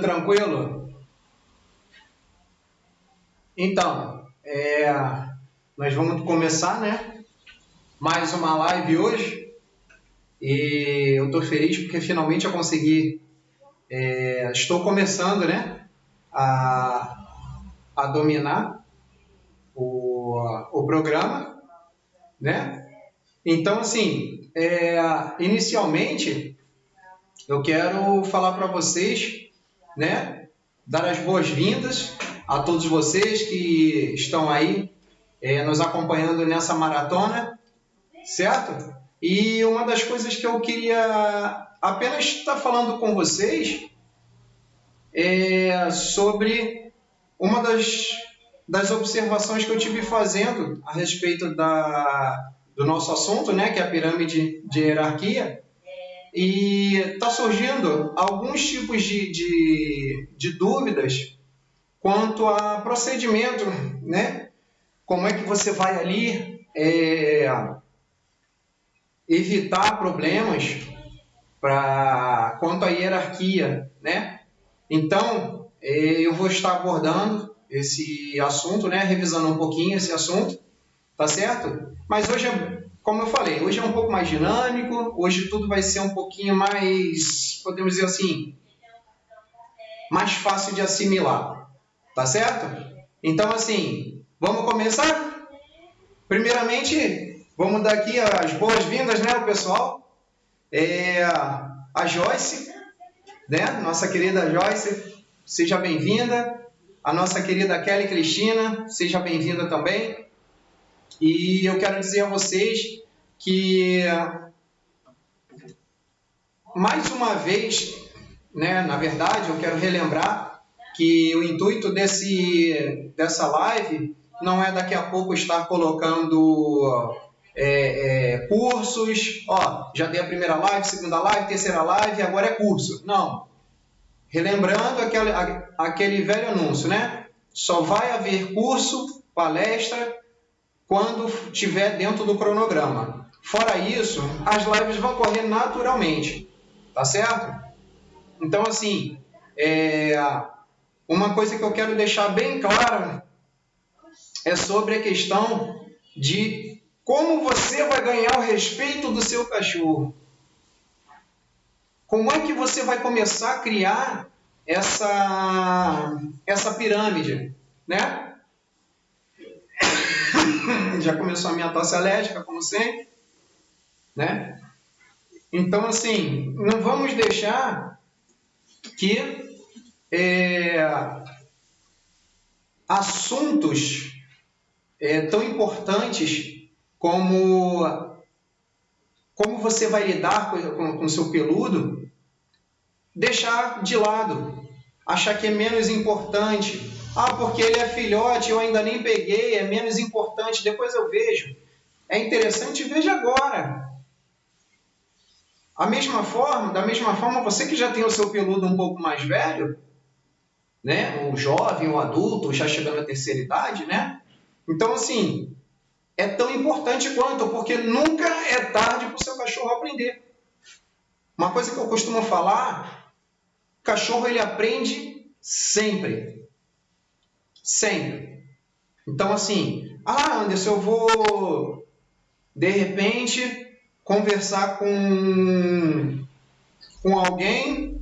Tranquilo? Então, nós vamos começar, né? Mais uma live hoje. E eu estou feliz porque finalmente eu consegui. Estou começando, né? A dominar o programa, né? Então, assim, inicialmente eu quero falar para vocês, né? Dar as boas-vindas a todos vocês que estão aí nos acompanhando nessa maratona, certo? E uma das coisas que eu queria apenas estar falando com vocês é sobre uma das observações que eu tive fazendo a respeito do nosso assunto, né, que é a pirâmide de hierarquia. E está surgindo alguns tipos de dúvidas quanto a procedimento, né? Como é que você vai ali evitar problemas quanto à hierarquia, né? Então, eu vou estar abordando esse assunto, né? Revisando um pouquinho esse assunto, tá certo? Mas hoje, como eu falei, hoje é um pouco mais dinâmico, hoje tudo vai ser um pouquinho mais, podemos dizer assim, mais fácil de assimilar, tá certo? Então, assim, vamos começar? Primeiramente, vamos dar aqui as boas-vindas, né, ao pessoal. A Joyce, né, nossa querida Joyce, seja bem-vinda. A nossa querida Kelly Cristina, seja bem-vinda também. E eu quero dizer a vocês que, mais uma vez, né, na verdade, eu quero relembrar que o intuito dessa live não é daqui a pouco estar colocando cursos, já dei a primeira live, segunda live, terceira live, agora é curso. Não. Relembrando aquele velho anúncio, né? Só vai haver curso, palestra, quando estiver dentro do cronograma. Fora isso, as lives vão correr naturalmente, tá certo? Então, assim, uma coisa que eu quero deixar bem clara é sobre a questão de como você vai ganhar o respeito do seu cachorro. Como é que você vai começar a criar essa pirâmide, né? Já começou a minha tosse alérgica, como sempre, né? Então, assim, não vamos deixar que assuntos tão importantes como você vai lidar com o seu peludo, deixar de lado, achar que é menos importante. Porque ele é filhote, eu ainda nem peguei, é menos importante, depois eu vejo. É interessante, veja agora. Da mesma forma, você que já tem o seu peludo um pouco mais velho, né? O jovem, o adulto, já chegando à terceira idade, né? Então, assim, é tão importante quanto, porque nunca é tarde para o seu cachorro aprender. Uma coisa que eu costumo falar, cachorro ele aprende sempre. Sempre. Então, assim, Anderson, eu vou, de repente, conversar com alguém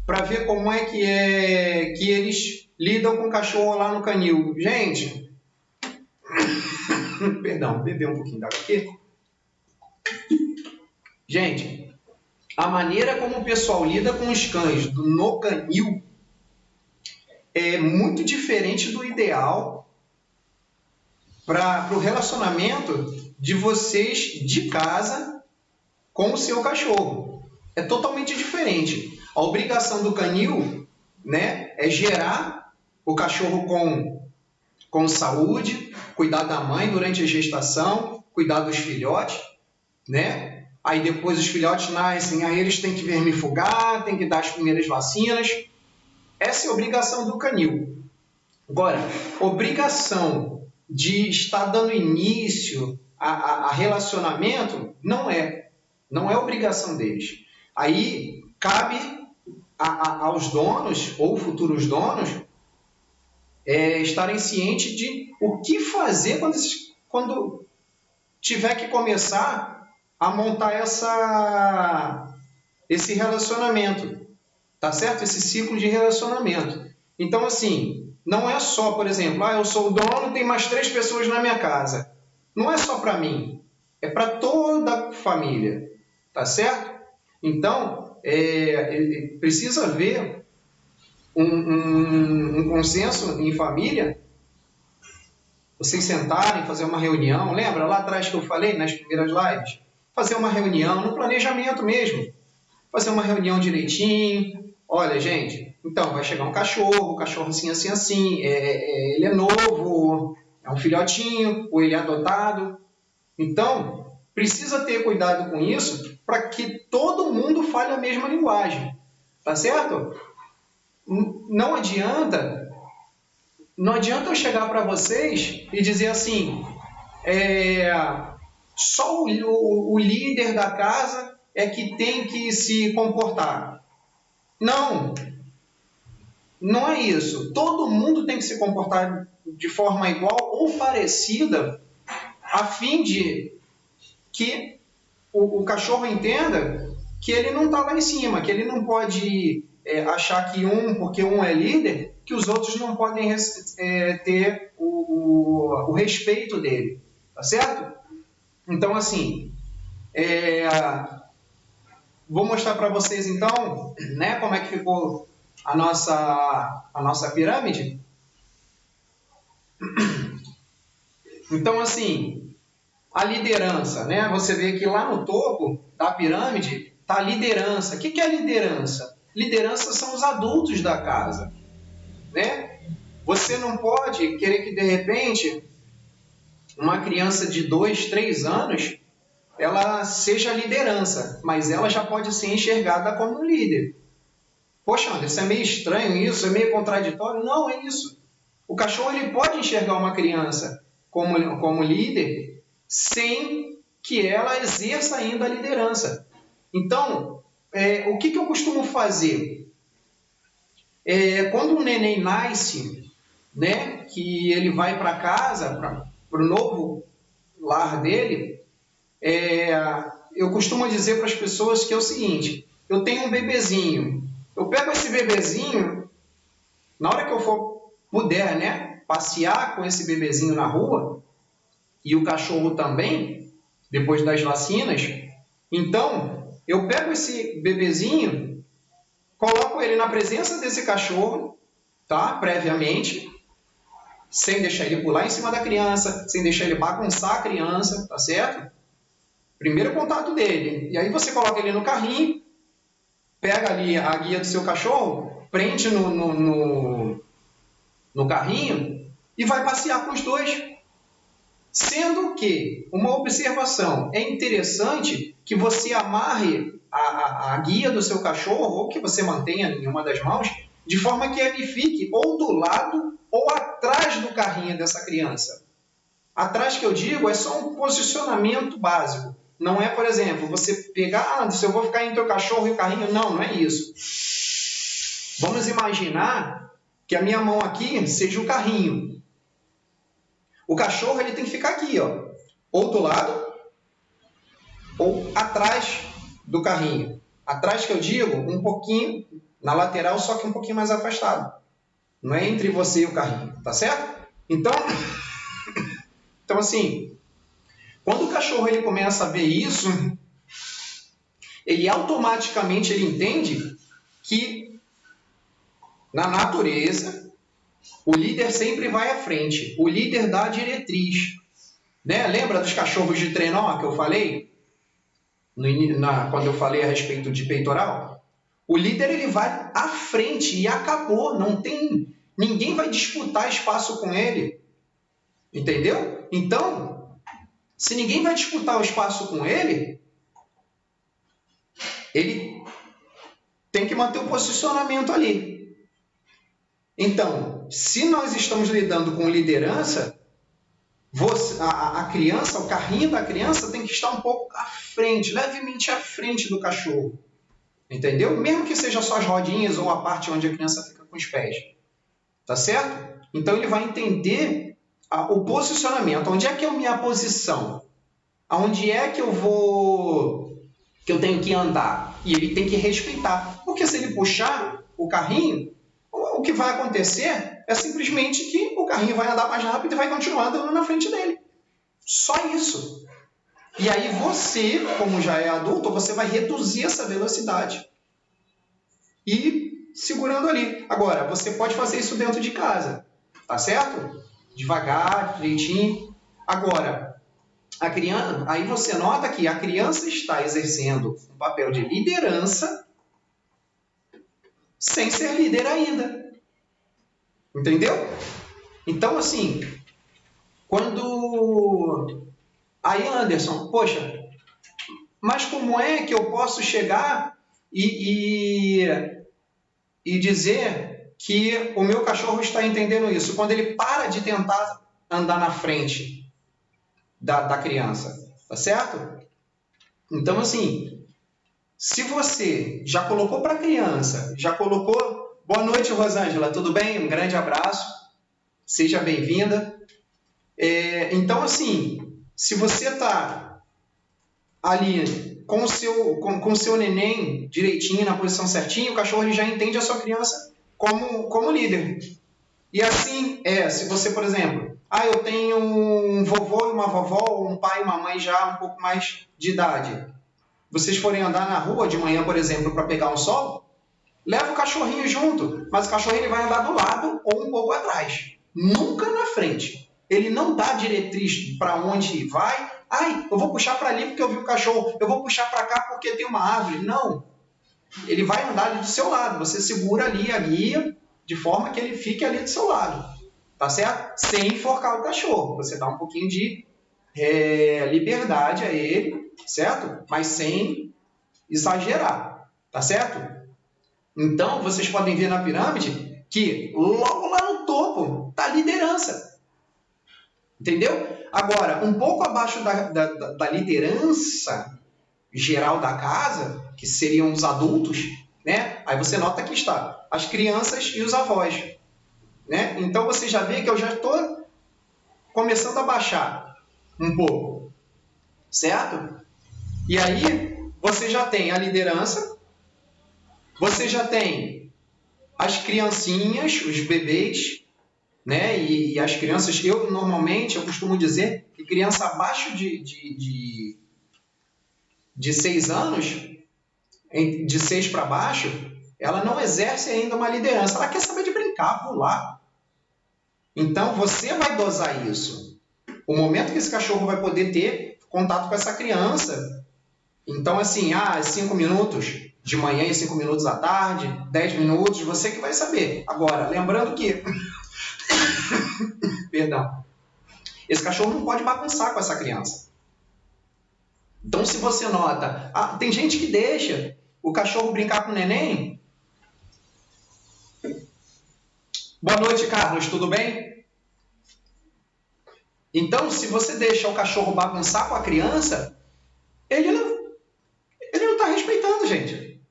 para ver como é que eles lidam com o cachorro lá no canil. Gente, perdão, beber um pouquinho d'água aqui. Gente, a maneira como o pessoal lida com os cães no canil é muito diferente do ideal para o relacionamento de vocês de casa com o seu cachorro. É totalmente diferente. A obrigação do canil, né, é gerar o cachorro com saúde, cuidar da mãe durante a gestação, cuidar dos filhotes, né? Aí depois os filhotes nascem, aí eles têm que vermifugar, têm que dar as primeiras vacinas. Essa é a obrigação do canil. Agora, obrigação de estar dando início a relacionamento não é obrigação deles. Aí cabe aos donos ou futuros donos estarem cientes de o que fazer quando tiver que começar a montar esse relacionamento, tá certo? Esse ciclo de relacionamento. Então, assim, não é só, por exemplo, eu sou o dono, tem mais 3 pessoas na minha casa. Não é só para mim, é para toda a família, tá certo? Então, precisa haver um consenso em família, vocês sentarem, fazer uma reunião, lembra lá atrás que eu falei nas primeiras lives? Fazer uma reunião, no planejamento mesmo, fazer uma reunião direitinho, olha gente, então vai chegar um cachorro assim, assim, assim, ele é novo, é um filhotinho, ou ele é adotado, então precisa ter cuidado com isso para que todo mundo fale a mesma linguagem, tá certo? Não adianta eu chegar para vocês e dizer assim, só o líder da casa é que tem que se comportar. Não é isso. Todo mundo tem que se comportar de forma igual ou parecida, a fim de que o cachorro entenda que ele não está lá em cima, que ele não pode achar que porque um é líder, que os outros não podem ter o respeito dele, tá certo? Então, assim, vou mostrar para vocês, então, né, como é que ficou a nossa pirâmide. Então, assim, a liderança, né? Você vê que lá no topo da pirâmide está a liderança. O que é liderança? Liderança são os adultos da casa, né? Você não pode querer que, de repente, uma criança de 2, 3 anos, ela seja liderança, mas ela já pode ser enxergada como líder. Poxa, Anderson, é meio estranho isso, é meio contraditório. Não, é isso. O cachorro ele pode enxergar uma criança como líder sem que ela exerça ainda a liderança. Então, o que eu costumo fazer? Quando um neném nasce, né, que ele vai para casa, para o novo lar dele, eu costumo dizer para as pessoas que é o seguinte, eu tenho um bebezinho, eu pego esse bebezinho, na hora que eu puder, né, passear com esse bebezinho na rua, e o cachorro também, depois das vacinas, então eu pego esse bebezinho, coloco ele na presença desse cachorro, tá, previamente, sem deixar ele pular em cima da criança, sem deixar ele bagunçar a criança, tá certo? Primeiro contato dele. E aí você coloca ele no carrinho, pega ali a guia do seu cachorro, prende no carrinho e vai passear com os dois. Sendo que, uma observação, é interessante que você amarre a guia do seu cachorro, ou que você mantenha em uma das mãos, de forma que ele fique ou do lado ou atrás do carrinho dessa criança. Atrás, que eu digo, é só um posicionamento básico. Não é, por exemplo, você pegar, se eu vou ficar entre o cachorro e o carrinho. Não é isso. Vamos imaginar que a minha mão aqui seja o carrinho. O cachorro ele tem que ficar aqui, ó, ou do lado ou atrás do carrinho. Atrás, que eu digo, um pouquinho na lateral, só que um pouquinho mais afastado. Não é entre você e o carrinho, tá certo? Então assim, quando o cachorro ele começa a ver isso, ele automaticamente entende que na natureza o líder sempre vai à frente, o líder dá a diretriz. Né? Lembra dos cachorros de trenó que eu falei? Quando eu falei a respeito de peitoral? O líder ele vai à frente e acabou, ninguém vai disputar espaço com ele. Entendeu? Então, se ninguém vai disputar o espaço com ele tem que manter o posicionamento ali. Então, se nós estamos lidando com liderança, a criança, o carrinho da criança tem que estar um pouco à frente, levemente à frente do cachorro. Entendeu? Mesmo que seja só as rodinhas ou a parte onde a criança fica com os pés. Tá certo? Então ele vai entender o posicionamento. Onde é que é a minha posição? Aonde é que eu tenho que andar? E ele tem que respeitar. Porque se ele puxar o carrinho, o que vai acontecer é simplesmente que o carrinho vai andar mais rápido e vai continuar andando na frente dele. Só isso. E aí você, como já é adulto, você vai reduzir essa velocidade e segurando ali. Agora, você pode fazer isso dentro de casa, tá certo? Devagar, direitinho. Agora, a criança, aí você nota que a criança está exercendo um papel de liderança sem ser líder ainda. Entendeu? Então, assim, quando... Aí, Anderson, poxa, mas como é que eu posso chegar e dizer que o meu cachorro está entendendo isso? Quando ele para de tentar andar na frente da criança, tá certo? Então, assim, se você já colocou para a criança, já colocou... Boa noite, Rosângela, tudo bem? Um grande abraço, seja bem-vinda. Então, assim... Se você está ali com o seu neném direitinho, na posição certinha, o cachorro ele já entende a sua criança como líder. E assim se você, por exemplo, eu tenho um vovô e uma vovó, ou um pai e uma mãe já um pouco mais de idade. Vocês forem andar na rua de manhã, por exemplo, para pegar um sol, leva o cachorrinho junto, mas o cachorro ele vai andar do lado ou um pouco atrás, nunca na frente. Ele não dá diretriz para onde vai. Eu vou puxar para ali porque eu vi o cachorro. Eu vou puxar para cá porque tem uma árvore. Não. Ele vai andar ali do seu lado. Você segura ali a guia de forma que ele fique ali do seu lado. Tá certo? Sem enforcar o cachorro. Você dá um pouquinho de liberdade a ele, certo? Mas sem exagerar. Tá certo? Então, vocês podem ver na pirâmide que logo lá no topo está a liderança. Entendeu? Agora, um pouco abaixo da liderança geral da casa, que seriam os adultos, né? Aí você nota que está as crianças e os avós. Né? Então você já vê que eu já estou começando a baixar um pouco. Certo? E aí você já tem a liderança, você já tem as criancinhas, os bebês, né? E as crianças, eu costumo dizer que criança abaixo de 6 anos, de 6 para baixo, ela não exerce ainda uma liderança, ela quer saber de brincar, pular. Então você vai dosar isso. O momento que esse cachorro vai poder ter contato com essa criança. Então assim, 5 minutos de manhã e 5 minutos à tarde, 10 minutos, você que vai saber. Agora, lembrando que perdão, esse cachorro não pode bagunçar com essa criança. Então, se você nota, tem gente que deixa o cachorro brincar com o neném. Boa noite, Carlos, tudo bem? Então, se você deixa o cachorro bagunçar com a criança, ele não está respeitando, gente.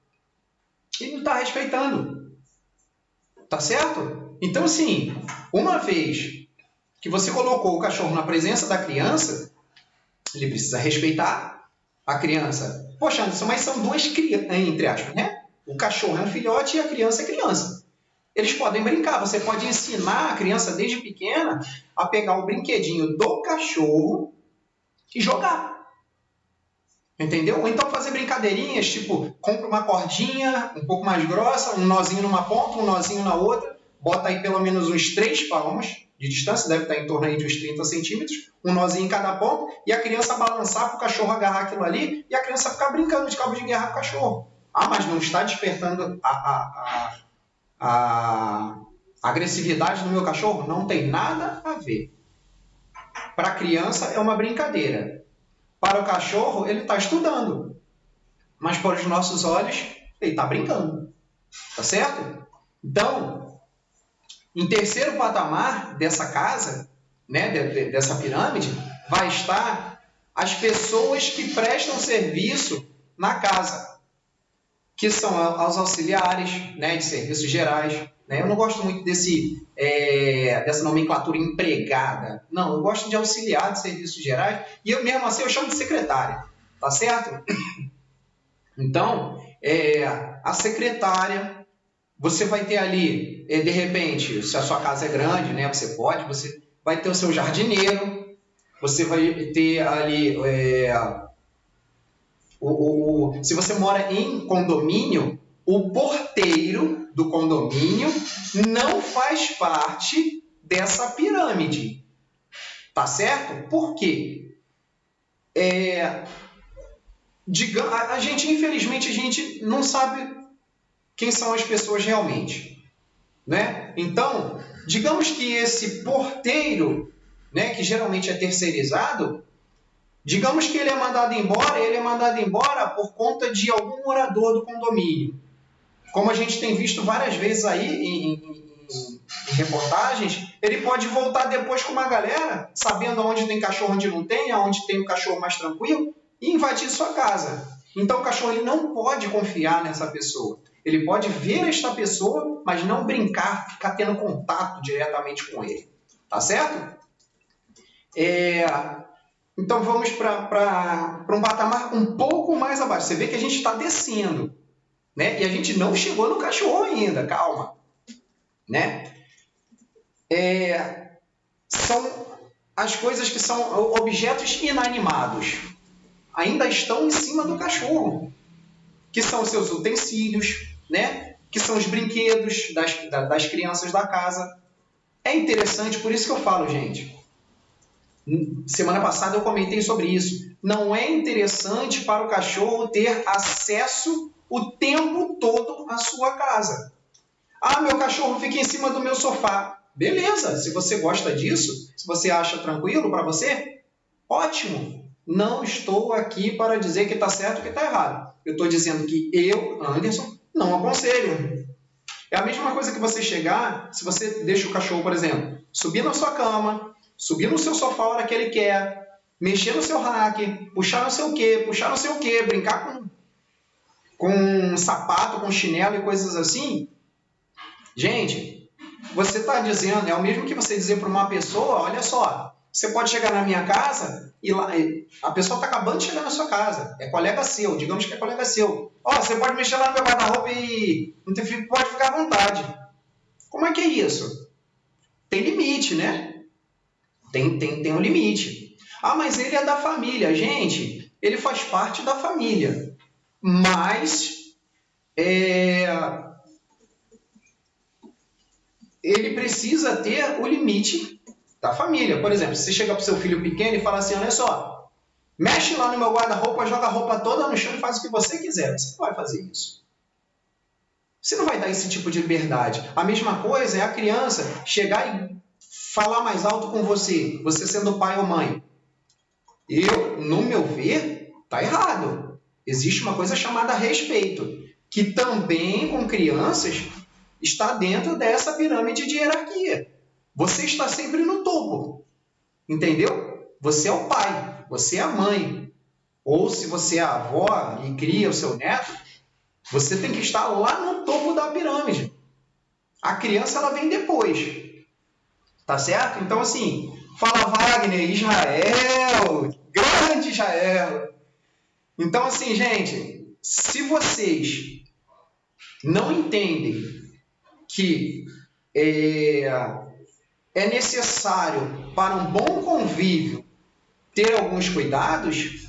Ele não está respeitando. Tá certo? Então, assim, uma vez que você colocou o cachorro na presença da criança, ele precisa respeitar a criança. Poxa, Anderson, mas são duas crianças, entre aspas, né? O cachorro é um filhote e a criança é criança. Eles podem brincar, você pode ensinar a criança desde pequena a pegar o brinquedinho do cachorro e jogar. Entendeu? Ou então fazer brincadeirinhas, tipo, compra uma cordinha um pouco mais grossa, um nozinho numa ponta, um nozinho na outra, bota aí pelo menos uns 3 palmos de distância, deve estar em torno aí de uns 30 centímetros, um nozinho em cada ponta, e a criança balançar para o cachorro agarrar aquilo ali, e a criança ficar brincando de cabo de guerra com o cachorro. Mas não está despertando a agressividade do meu cachorro? Não tem nada a ver. Para a criança é uma brincadeira. Para o cachorro, ele está estudando. Mas para os nossos olhos, ele está brincando. Tá certo? Então, em terceiro patamar dessa casa, né, dessa pirâmide, vai estar as pessoas que prestam serviço na casa. que são os auxiliares, né, de serviços gerais. Né? Eu não gosto muito dessa nomenclatura empregada. Não, eu gosto de auxiliar de serviços gerais e eu mesmo assim eu chamo de secretária. Tá certo? Então, a secretária, você vai ter ali, de repente, se a sua casa é grande, né, você vai ter o seu jardineiro, você vai ter ali, se você mora em condomínio, o porteiro do condomínio não faz parte dessa pirâmide. Tá certo? Por quê? Infelizmente, a gente não sabe quem são as pessoas realmente. Né? Então, digamos que esse porteiro, né, que geralmente é terceirizado, digamos que ele é mandado embora por conta de algum morador do condomínio. Como a gente tem visto várias vezes aí em reportagens, ele pode voltar depois com uma galera, sabendo onde tem cachorro, onde não tem, onde tem um cachorro mais tranquilo, e invadir sua casa. Então o cachorro ele não pode confiar nessa pessoa. Ele pode ver esta pessoa, mas não brincar, ficar tendo contato diretamente com ele. Tá certo? Então vamos para um patamar um pouco mais abaixo. Você vê que a gente está descendo. Né? E a gente não chegou no cachorro ainda, calma. Né? São as coisas que são objetos inanimados. Ainda estão em cima do cachorro. Que são os seus utensílios, né? Que são os brinquedos das crianças da casa. É interessante, por isso que eu falo, gente. Semana passada eu comentei sobre isso. Não é interessante para o cachorro ter acesso o tempo todo à sua casa. Ah, meu cachorro fica em cima do meu sofá. Beleza, se você gosta disso, se você acha tranquilo para você, ótimo. Não estou aqui para dizer que está certo ou que está errado. Eu estou dizendo que eu, Anderson, não aconselho. É a mesma coisa que você chegar, se você deixa o cachorro, por exemplo, subir na sua cama, subir no seu sofá a hora que ele quer, mexer no seu rack, puxar não sei o quê, brincar com sapato, com chinelo e coisas assim. Gente, você está dizendo, é o mesmo que você dizer para uma pessoa, olha só, você pode chegar na minha casa e lá, a pessoa está acabando de chegar na sua casa, é colega seu, digamos que é colega seu. Ó, você pode mexer lá no meu guarda-roupa e pode ficar à vontade. Como é que é isso? Tem limite, né? Tem um limite. Ah, mas ele é da família. Gente, ele faz parte da família. Mas ele precisa ter o limite da família. Por exemplo, se você chega para o seu filho pequeno e fala assim, olha só, mexe lá no meu guarda-roupa, joga a roupa toda no chão e faz o que você quiser. Você não vai fazer isso. Você não vai dar esse tipo de liberdade. A mesma coisa é a criança chegar e falar mais alto com você, você sendo pai ou mãe. No meu ver, está errado. Existe uma coisa chamada respeito, que também com crianças está dentro dessa pirâmide de hierarquia. Você está sempre no topo, entendeu? Você é o pai, você é a mãe. Ou se você é a avó e cria o seu neto, você tem que estar lá no topo da pirâmide. A criança ela vem depois. Tá certo? Então, assim, fala Wagner, Israel, grande Israel. Então, assim, gente, se vocês não entendem que é necessário para um bom convívio ter alguns cuidados,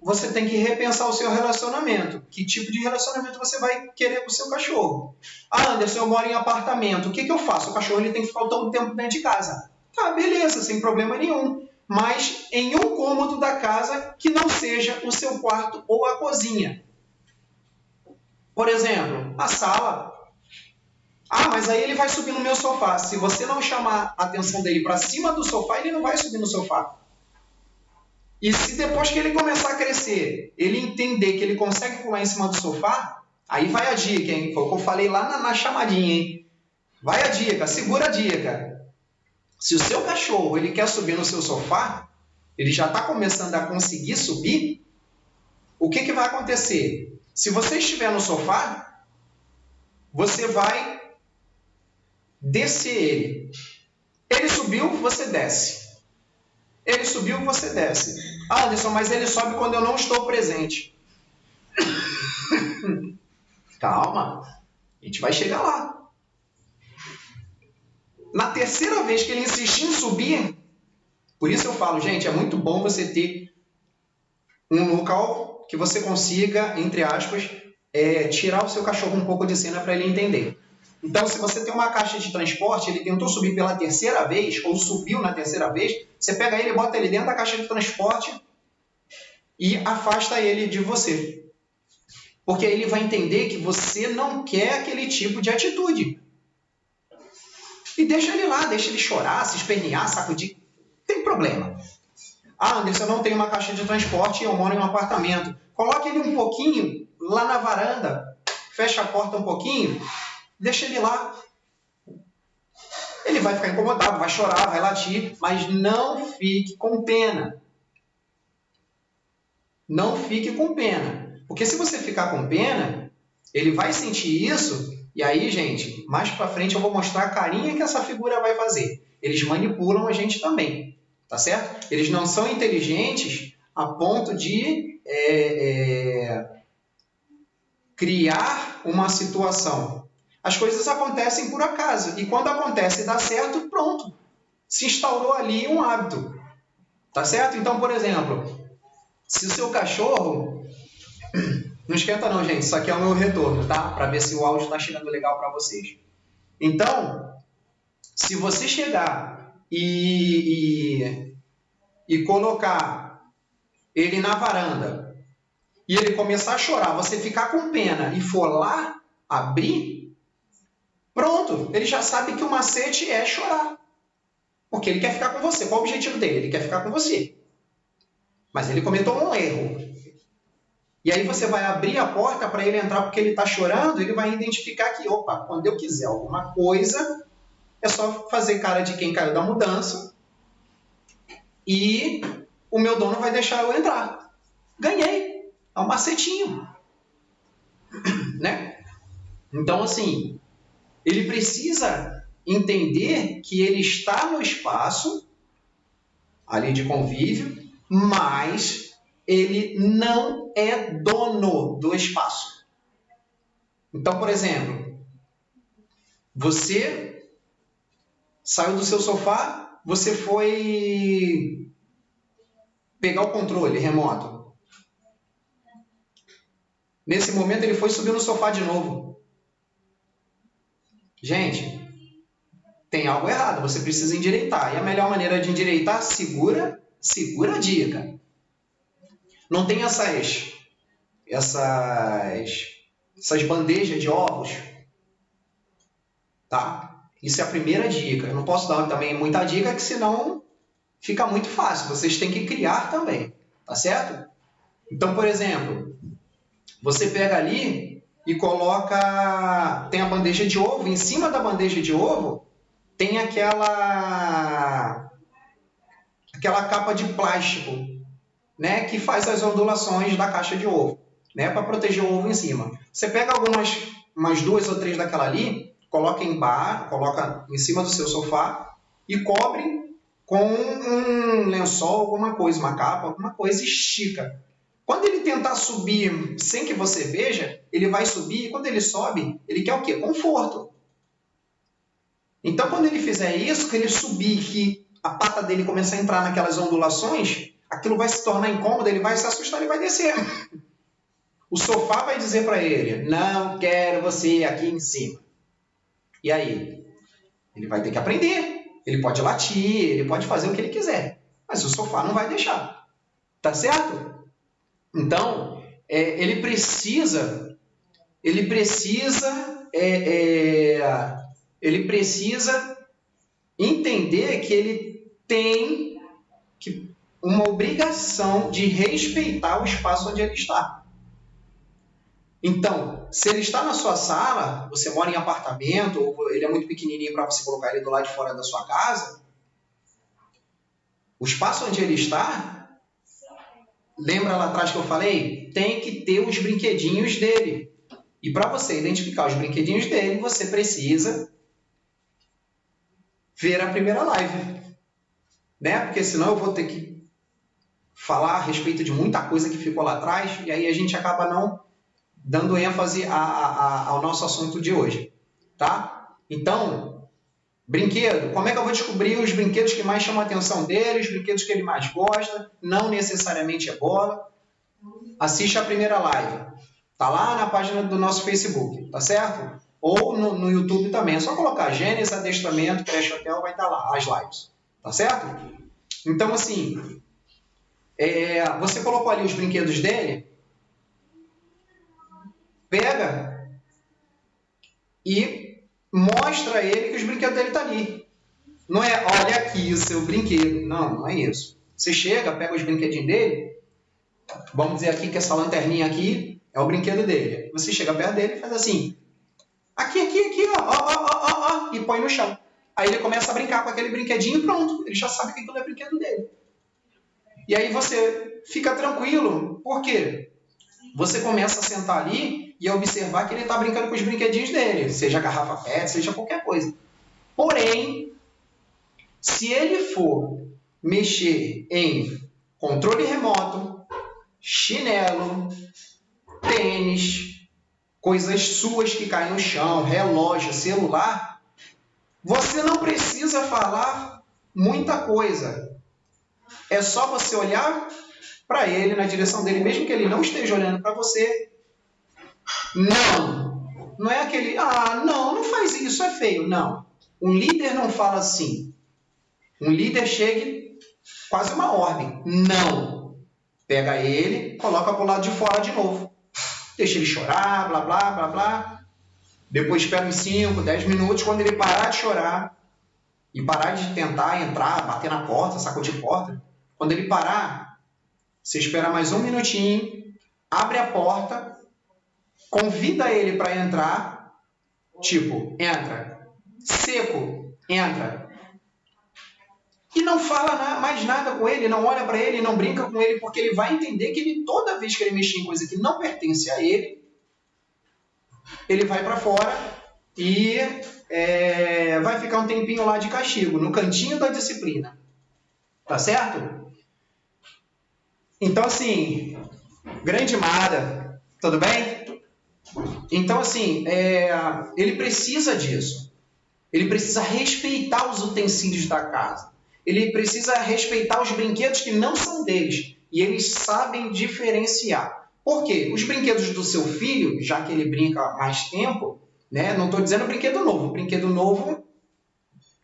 você tem que repensar o seu relacionamento. Que tipo de relacionamento você vai querer com o seu cachorro? Ah, Anderson, eu moro em apartamento. O que eu faço? O cachorro ele tem que ficar todo o tempo dentro de casa. Tá, beleza, sem problema nenhum. Mas em um cômodo da casa que não seja o seu quarto ou a cozinha. Por exemplo, a sala. Ah, mas aí ele vai subir no meu sofá. Se você não chamar a atenção dele para cima do sofá, ele não vai subir no sofá. E se depois que ele começar a crescer, ele entender que ele consegue pular em cima do sofá, aí vai a dica, hein? Foi o que eu falei lá na chamadinha, hein? Vai a dica, segura a dica. Se o seu cachorro ele quer subir no seu sofá, ele já está começando a conseguir subir, o que vai acontecer? Se você estiver no sofá, você vai descer ele. Ele subiu, você desce. Ele subiu, você desce. Ah, Anderson, mas ele sobe quando eu não estou presente. Calma, a gente vai chegar lá. Na terceira vez que ele insistir em subir, por isso eu falo, gente, é muito bom você ter um local que você consiga, entre aspas, tirar o seu cachorro um pouco de cena para ele entender. Então, se você tem uma caixa de transporte, ele tentou subir pela terceira vez, ou subiu na terceira vez, você pega ele, bota ele dentro da caixa de transporte e afasta ele de você. Porque ele vai entender que você não quer aquele tipo de atitude. E deixa ele lá, deixa ele chorar, se espernear, sacudir. Não tem problema. Ah, Anderson, eu não tenho uma caixa de transporte e eu moro em um apartamento. Coloque ele um pouquinho lá na varanda, fecha a porta um pouquinho, deixa ele lá. Ele vai ficar incomodado, vai chorar, vai latir, mas não fique com pena. Não fique com pena. Porque se você ficar com pena, ele vai sentir isso, e aí, gente, mais pra frente eu vou mostrar a carinha que essa figura vai fazer. Eles manipulam a gente também, tá certo? Eles não são inteligentes a ponto de criar uma situação. As coisas acontecem por acaso, e quando acontece e dá certo, pronto. Se instaurou ali um hábito, tá certo? Então, por exemplo, se o seu cachorro... Não esquenta não, gente. Isso aqui é o meu retorno, tá? Para ver se o áudio está chegando legal para vocês. Então, se você chegar e colocar ele na varanda e ele começar a chorar, você ficar com pena e for lá abrir, pronto. Ele já sabe que o macete é chorar. Porque ele quer ficar com você. Qual o objetivo dele? Ele quer ficar com você. Mas ele cometeu um erro. E aí você vai abrir a porta para ele entrar porque ele está chorando, ele vai identificar que, opa, quando eu quiser alguma coisa, é só fazer cara de quem caiu da mudança e o meu dono vai deixar eu entrar. Ganhei. É um macetinho. Né? Então, assim, ele precisa entender que ele está no espaço ali de convívio, mas ele não é dono do espaço. Então, por exemplo, você saiu do seu sofá, você foi pegar o controle remoto. Nesse momento, ele foi subir no sofá de novo. Gente, tem algo errado, você precisa endireitar. E a melhor maneira de endireitar, segura a dica. Não tem essas bandejas de ovos, tá? Isso é a primeira dica. Eu não posso dar também muita dica, que senão fica muito fácil. Vocês têm que criar também, tá certo? Então, por exemplo, você pega ali e coloca... Tem a bandeja de ovo. Em cima da bandeja de ovo tem aquela capa de plástico, né, que faz as ondulações da caixa de ovo, né, para proteger o ovo em cima. Você pega umas 2 ou 3 daquela ali, coloca em cima do seu sofá e cobre com um lençol, alguma coisa, uma capa, alguma coisa, e estica. Quando ele tentar subir sem que você veja, ele vai subir, e quando ele sobe, ele quer o quê? Conforto. Então, quando ele fizer isso, que ele subir, que a pata dele começar a entrar naquelas ondulações, aquilo vai se tornar incômodo, ele vai se assustar e vai descer. O sofá vai dizer para ele, não quero você aqui em cima. E aí? Ele vai ter que aprender. Ele pode latir, ele pode fazer o que ele quiser. Mas o sofá não vai deixar. Tá certo? Então, ele precisa entender que ele tem uma obrigação de respeitar o espaço onde ele está. Então, se ele está na sua sala, você mora em apartamento, ou ele é muito pequenininho para você colocar ele do lado de fora da sua casa, o espaço onde ele está Lembra lá atrás que eu falei? Tem que ter os brinquedinhos dele. E para você identificar os brinquedinhos dele, você precisa ver a primeira live. Né? Porque senão eu vou ter que falar a respeito de muita coisa que ficou lá atrás e aí a gente acaba não dando ênfase ao nosso assunto de hoje. Tá? Então, brinquedo. Como é que eu vou descobrir os brinquedos que mais chamam a atenção dele, os brinquedos que ele mais gosta? Não necessariamente é bola. Assiste a primeira live. Tá lá na página do nosso Facebook, tá certo? Ou no YouTube também. É só colocar Gênesis, Adestramento, Creche Hotel, vai estar lá as lives. Tá certo? Então, assim, você colocou ali os brinquedos dele, pega e mostra a ele que os brinquedos dele estão ali. Não é, olha aqui o seu brinquedo. Não, não é isso. Você chega, pega os brinquedinhos dele, vamos dizer aqui que essa lanterninha aqui é o brinquedo dele. Você chega perto dele e faz assim, aqui, ó, e põe no chão. Aí ele começa a brincar com aquele brinquedinho e pronto, ele já sabe que aquilo é brinquedo dele. E aí você fica tranquilo, por quê? Você começa a sentar ali e a observar que ele está brincando com os brinquedinhos dele, seja garrafa PET, seja qualquer coisa. Porém, se ele for mexer em controle remoto, chinelo, tênis, coisas suas que caem no chão, relógio, celular, você não precisa falar muita coisa. É só você olhar para ele, na direção dele, mesmo que ele não esteja olhando para você. Não é aquele, não faz isso, é feio. Não. Um líder não fala assim. Um líder chega, quase uma ordem. Não. Pega ele, coloca para o lado de fora de novo. Deixa ele chorar, blá, blá, blá, blá. Depois espera uns 5, 10 minutos, quando ele parar de chorar e parar de tentar entrar, bater na porta, sacudir porta, quando ele parar, você espera mais um minutinho, abre a porta, convida ele para entrar, tipo, entra, seco, entra. E não fala mais nada com ele, não olha para ele, não brinca com ele, porque ele vai entender que toda vez que ele mexer em coisa que não pertence a ele, ele vai para fora e vai ficar um tempinho lá de castigo, no cantinho da disciplina. Tá certo? Então, assim, grande Mara, tudo bem? Então, assim, ele precisa disso. Ele precisa respeitar os utensílios da casa. Ele precisa respeitar os brinquedos que não são deles. E eles sabem diferenciar. Por quê? Os brinquedos do seu filho, já que ele brinca há mais tempo, né? Não estou dizendo brinquedo novo. Brinquedo novo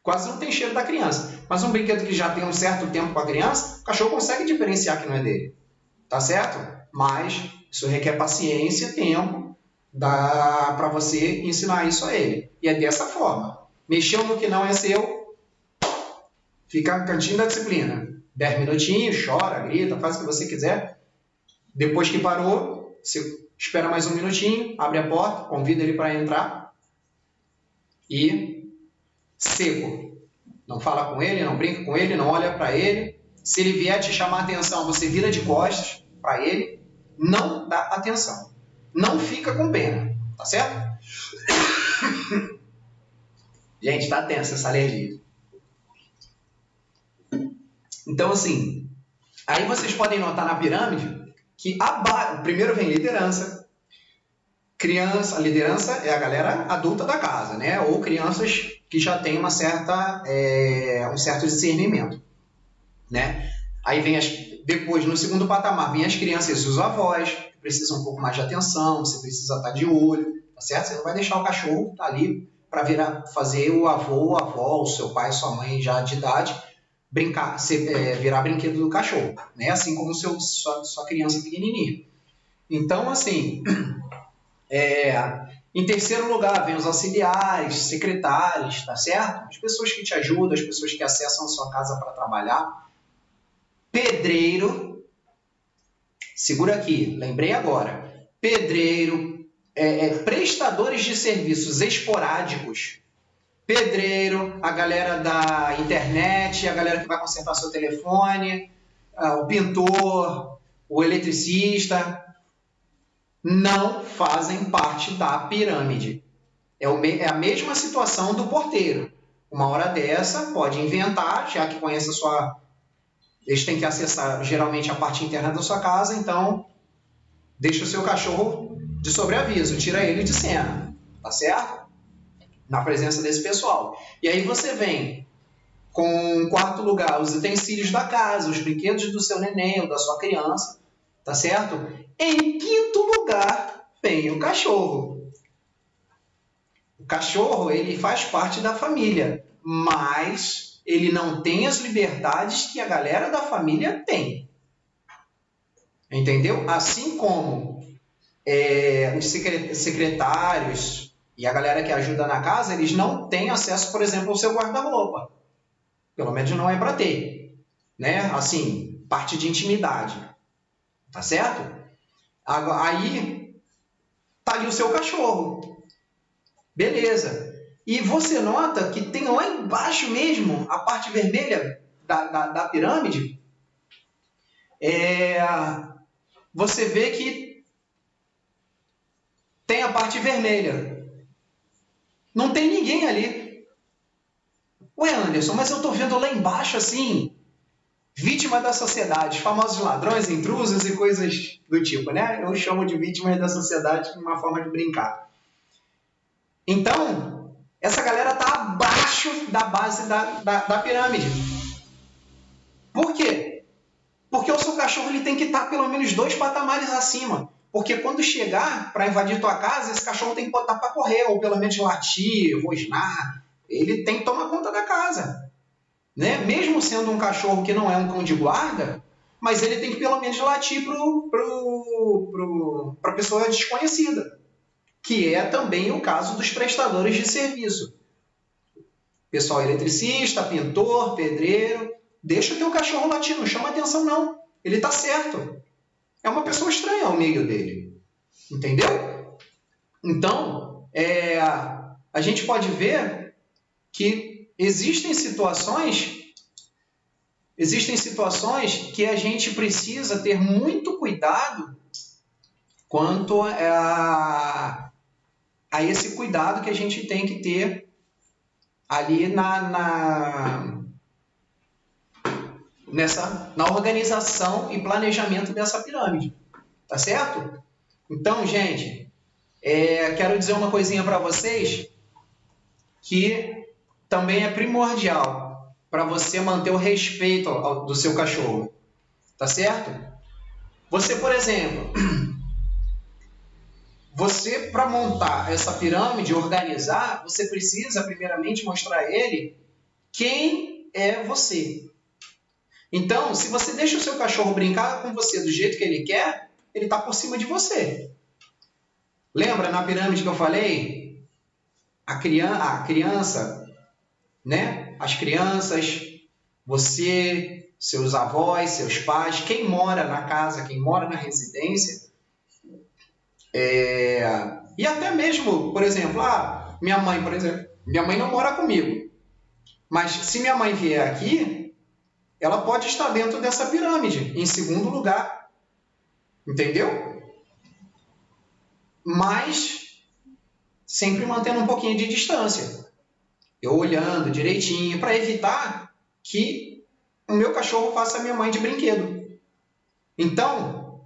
quase não tem cheiro da criança. Mas um brinquedo que já tem um certo tempo com a criança, o cachorro consegue diferenciar que não é dele. Tá certo? Mas isso requer paciência, tempo, dá para você ensinar isso a ele. E é dessa forma. Mexeu no que não é seu, fica no cantinho da disciplina. 10 minutinhos, chora, grita, faz o que você quiser. Depois que parou, você espera mais um minutinho, abre a porta, convida ele para entrar e seco. Não fala com ele, não brinca com ele, não olha para ele. Se ele vier te chamar a atenção, você vira de costas para ele, não dá atenção. Não fica com pena, tá certo? Gente, tá tensa essa alergia. Então, assim, aí vocês podem notar na pirâmide que primeiro vem liderança. Criança, a liderança é a galera adulta da casa, né? Ou crianças que já têm um certo discernimento, né? Aí vem depois, no segundo patamar, vem as crianças e os avós, que precisam um pouco mais de atenção, você precisa estar de olho, tá certo? Você não vai deixar o cachorro estar ali para fazer o avô, a avó, o seu pai, sua mãe já de idade, brincar, virar brinquedo do cachorro, né? Assim como sua criança pequenininha. Então, assim, em terceiro lugar, vem os auxiliares, secretários, tá certo? As pessoas que te ajudam, as pessoas que acessam a sua casa para trabalhar. Pedreiro, segura aqui, lembrei agora. Pedreiro, prestadores de serviços esporádicos. Pedreiro, a galera da internet, a galera que vai consertar seu telefone, o pintor, o eletricista, não fazem parte da pirâmide. É a mesma situação do porteiro. Uma hora dessa, pode inventar, já que conhece a sua... Eles têm que acessar, geralmente, a parte interna da sua casa, então deixa o seu cachorro de sobreaviso, tira ele de cena, tá certo? Na presença desse pessoal. E aí você vem com, em quarto lugar, os utensílios da casa, os brinquedos do seu neném ou da sua criança, tá certo? Em quinto lugar, vem o cachorro. O cachorro, ele faz parte da família, mas ele não tem as liberdades que a galera da família tem. Entendeu? Assim como os secretários e a galera que ajuda na casa, eles não têm acesso, por exemplo, ao seu guarda-roupa. Pelo menos não é para ter, né? Assim, parte de intimidade, tá certo? Aí tá ali o seu cachorro, beleza? E você nota que tem lá embaixo mesmo a parte vermelha da pirâmide. Você vê que tem a parte vermelha. Não tem ninguém ali. Ué, Anderson, mas eu estou vendo lá embaixo, assim, vítima da sociedade, famosos ladrões, intrusos e coisas do tipo, né? Eu chamo de vítimas da sociedade como uma forma de brincar. Então, essa galera está abaixo da base da pirâmide. Por quê? Porque o seu cachorro ele tem que estar pelo menos 2 patamares acima. Porque quando chegar para invadir tua casa, esse cachorro tem que botar para correr, ou pelo menos latir, rosnar. Ele tem que tomar conta da casa. Né? Mesmo sendo um cachorro que não é um cão de guarda, mas ele tem que pelo menos latir para a pessoa desconhecida. Que é também o caso dos prestadores de serviço. Pessoal eletricista, pintor, pedreiro. Deixa o teu cachorro latir, não chama atenção não. Ele está certo. É uma pessoa estranha ao meio dele. Entendeu? Então, a gente pode ver que existem situações que a gente precisa ter muito cuidado quanto a esse cuidado que a gente tem que ter ali na organização e planejamento dessa pirâmide. Tá certo? Então, gente, quero dizer uma coisinha para vocês que também é primordial para você manter o respeito do seu cachorro. Tá certo? Você, por exemplo, para montar essa pirâmide, organizar, você precisa primeiramente mostrar a ele quem é você. Então, se você deixa o seu cachorro brincar com você do jeito que ele quer, ele está por cima de você. Lembra na pirâmide que eu falei? A criança, né? As crianças, você, seus avós, seus pais, quem mora na casa, quem mora na residência, e até mesmo, por exemplo, minha mãe, por exemplo, minha mãe não mora comigo, mas se minha mãe vier aqui, ela pode estar dentro dessa pirâmide, em segundo lugar, entendeu? Mas sempre mantendo um pouquinho de distância, eu olhando direitinho, para evitar que o meu cachorro faça a minha mãe de brinquedo. Então,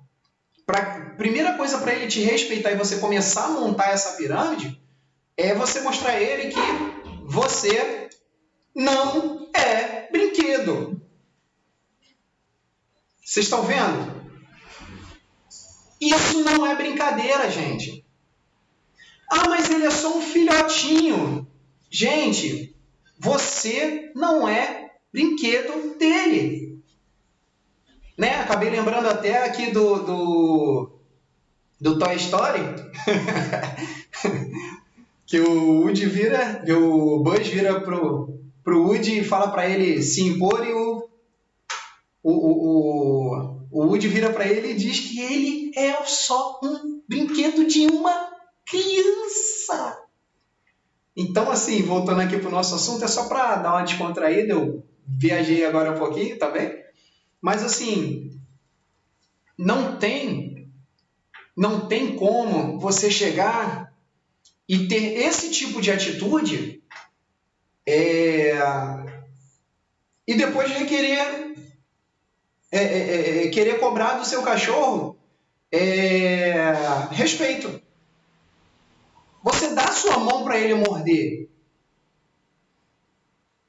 primeira coisa para ele te respeitar e você começar a montar essa pirâmide é você mostrar a ele que você não é brinquedo. Vocês estão vendo? Isso não é brincadeira, gente. Mas ele é só um filhotinho. Gente, você não é brinquedo dele. Né? Acabei lembrando até aqui do Toy Story. Que o Buzz vira pro Woody e fala para ele se impor, e o Woody vira para ele e diz que ele é só um brinquedo de uma criança. Então, assim, voltando aqui pro nosso assunto, é só para dar uma descontraída. Eu viajei agora um pouquinho, tá bem? Mas, assim, não tem como você chegar e ter esse tipo de atitude e depois querer cobrar do seu cachorro respeito. Você dá sua mão para ele morder.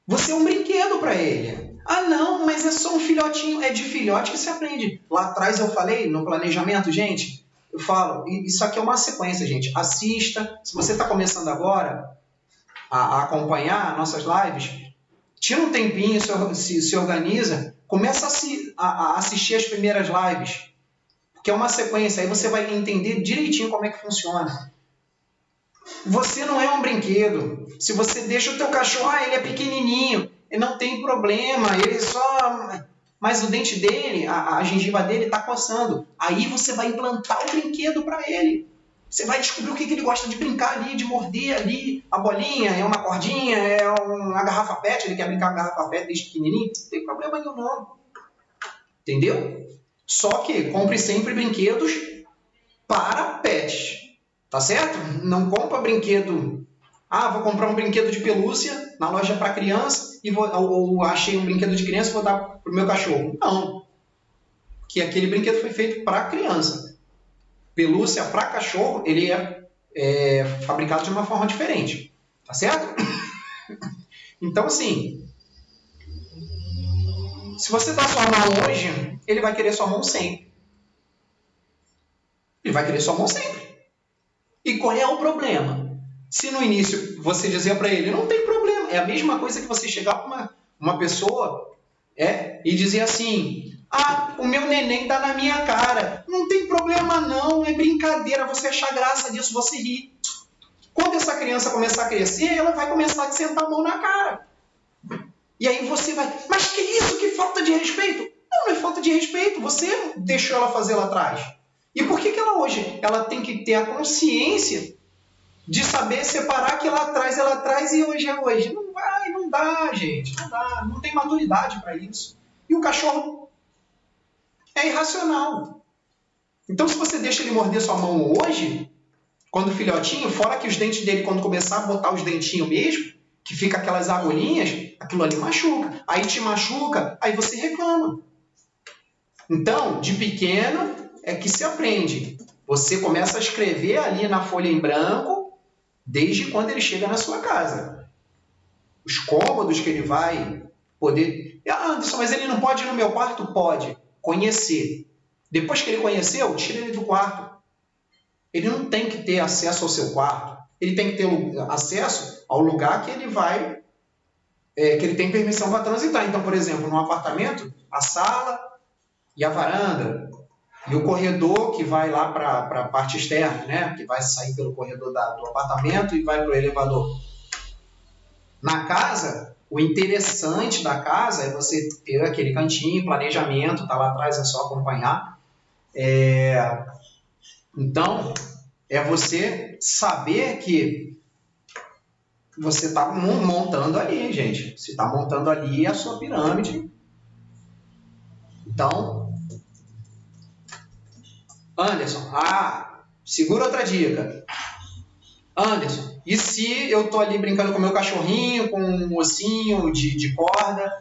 Você é um brinquedo para ele. Ah, não, mas é só um filhotinho. É de filhote que se aprende. Lá atrás eu falei, no planejamento, gente, eu falo, isso aqui é uma sequência, gente. Assista. Se você está começando agora a acompanhar nossas lives, tira um tempinho, se organiza, começa a assistir as primeiras lives. Porque é uma sequência. Aí você vai entender direitinho como é que funciona. Você não é um brinquedo. Se você deixa o teu cachorro, ele é pequenininho, ele não tem problema, ele só... Mas o dente dele, a gengiva dele está coçando. Aí você vai implantar o brinquedo para ele. Você vai descobrir o que ele gosta de brincar ali, de morder ali. A bolinha, é uma cordinha, é uma garrafa pet, ele quer brincar com a garrafa pet desde pequenininho. Não tem problema nenhum, não. Entendeu? Só que compre sempre brinquedos para pets. Tá certo? Não compra brinquedo. Ah, vou comprar um brinquedo de pelúcia na loja para criança ou achei um brinquedo de criança e vou dar para o meu cachorro. Não. Que aquele brinquedo foi feito para criança. Pelúcia para cachorro, ele é fabricado de uma forma diferente. Tá certo? Então, assim, se você dá sua mão hoje, ele vai querer sua mão sempre. Ele vai querer sua mão sempre. E qual é o problema? Se no início você dizer para ele, não tem problema, é a mesma coisa que você chegar para uma pessoa e dizer assim, ah, o meu neném tá na minha cara. Não tem problema não, é brincadeira, você achar graça disso, você ri. Quando essa criança começar a crescer, ela vai começar a te sentar a mão na cara. E aí você vai, mas que isso, que falta de respeito? Não é falta de respeito, você deixou ela fazer lá atrás. E por que ela hoje ela tem que ter a consciência de saber separar que lá atrás é lá atrás e hoje é hoje? Não dá, gente. Não dá. Não tem maturidade para isso. E o cachorro é irracional. Então, se você deixa ele morder sua mão hoje, quando filhotinho, fora que os dentes dele, quando começar a botar os dentinhos mesmo, que fica aquelas agulhinhas, aquilo ali machuca. Aí te machuca, aí você reclama. Então, de pequeno é que se aprende. Você começa a escrever ali na folha em branco desde quando ele chega na sua casa. Os cômodos que ele vai poder... Ah, Anderson, mas ele não pode ir no meu quarto? Pode. Conhecer. Depois que ele conheceu, tira ele do quarto. Ele não tem que ter acesso ao seu quarto. Ele tem que ter acesso ao lugar que ele vai... que ele tem permissão para transitar. Então, por exemplo, num apartamento, a sala e a varanda... E o corredor que vai lá para a parte externa, né? Que vai sair pelo corredor do apartamento e vai para o elevador. Na casa, o interessante da casa é você ter aquele cantinho, planejamento, tá lá atrás, é só acompanhar. Então, é você saber que você está montando ali, gente. Você está montando ali a sua pirâmide. Então... Anderson, segura outra dica. Anderson, e se eu tô ali brincando com o meu cachorrinho, com um ossinho de corda,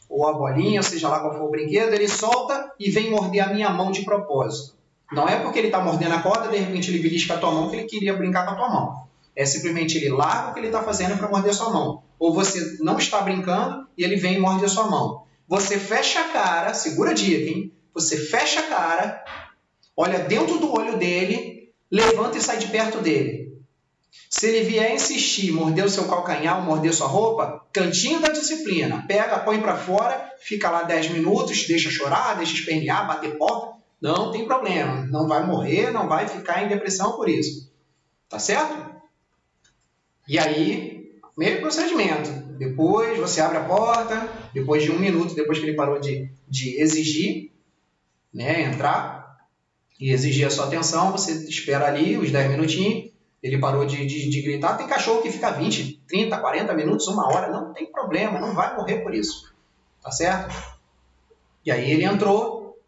ou a bolinha, seja lá qual for o brinquedo, ele solta e vem morder a minha mão de propósito. Não é porque ele está mordendo a corda, de repente ele belisca a tua mão, que ele queria brincar com a tua mão. É simplesmente ele larga o que ele está fazendo para morder a sua mão. Ou você não está brincando e ele vem e morde a sua mão. Você fecha a cara, segura a dica, hein? Você fecha a cara... Olha dentro do olho dele, levanta e sai de perto dele. Se ele vier insistir, morder o seu calcanhar, morder sua roupa, cantinho da disciplina. Pega, põe para fora, fica lá 10 minutos, deixa chorar, deixa espernear, bater porta. Não tem problema. Não vai morrer, não vai ficar em depressão por isso. Tá certo? E aí, mesmo procedimento. Depois você abre a porta, depois de 1 minuto, depois que ele parou de exigir, né, entrar... e exigir a sua atenção, você espera ali os 10 minutinhos, ele parou de gritar. Tem cachorro que fica 20, 30, 40 minutos, 1 hora, não tem problema, não vai morrer por isso, tá certo? E aí ele entrou,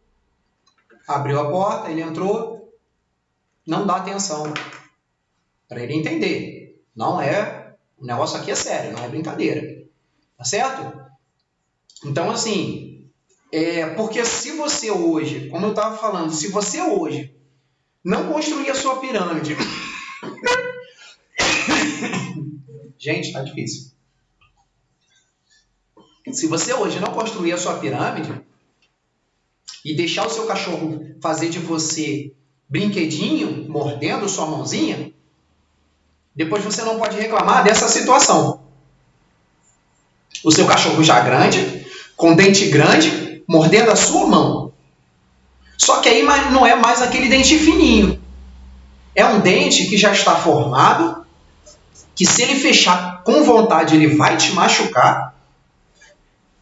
Abriu a porta, ele entrou, não dá atenção. Para ele entender. Não é... O negócio aqui é sério, não é brincadeira. Tá certo? Então, assim... porque se você hoje, como eu estava falando, se você hoje não construir a sua pirâmide... Gente, tá difícil. Se você hoje não construir a sua pirâmide e deixar o seu cachorro fazer de você brinquedinho, mordendo sua mãozinha, depois você não pode reclamar dessa situação. O seu cachorro já grande, com dente grande, mordendo a sua mão. Só que aí não é mais aquele dente fininho. É um dente que já está formado, que se ele fechar com vontade, ele vai te machucar.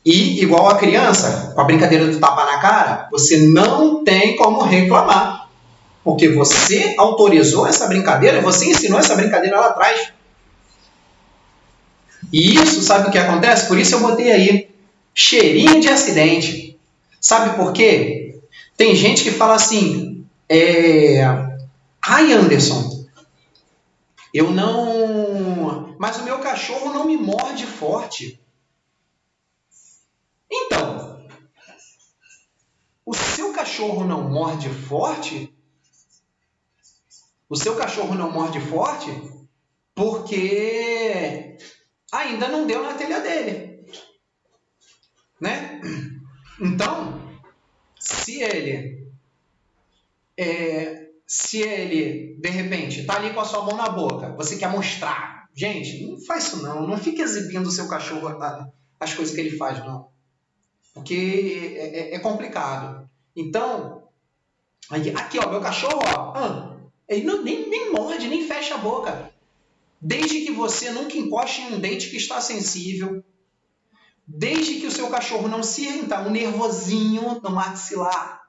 E, igual a criança, com a brincadeira do tapa na cara, você não tem como reclamar. Porque você autorizou essa brincadeira, você ensinou essa brincadeira lá atrás. E isso, sabe o que acontece? Por isso eu botei aí, cheirinho de acidente. Sabe por quê? Tem gente que fala assim, ai Anderson, eu não... Mas o meu cachorro não me morde forte. Então, o seu cachorro não morde forte? O seu cachorro não morde forte porque ainda não deu na telha dele. Né? Então, se ele, de repente, está ali com a sua mão na boca, você quer mostrar. Gente, não faz isso não. Não fique exibindo o seu cachorro as coisas que ele faz, não. Porque é complicado. Então, aqui, ó, meu cachorro, ó, ele nem morde, nem fecha a boca. Desde que você nunca encoste em um dente que está sensível, desde que o seu cachorro não sinta um nervosinho no maxilar.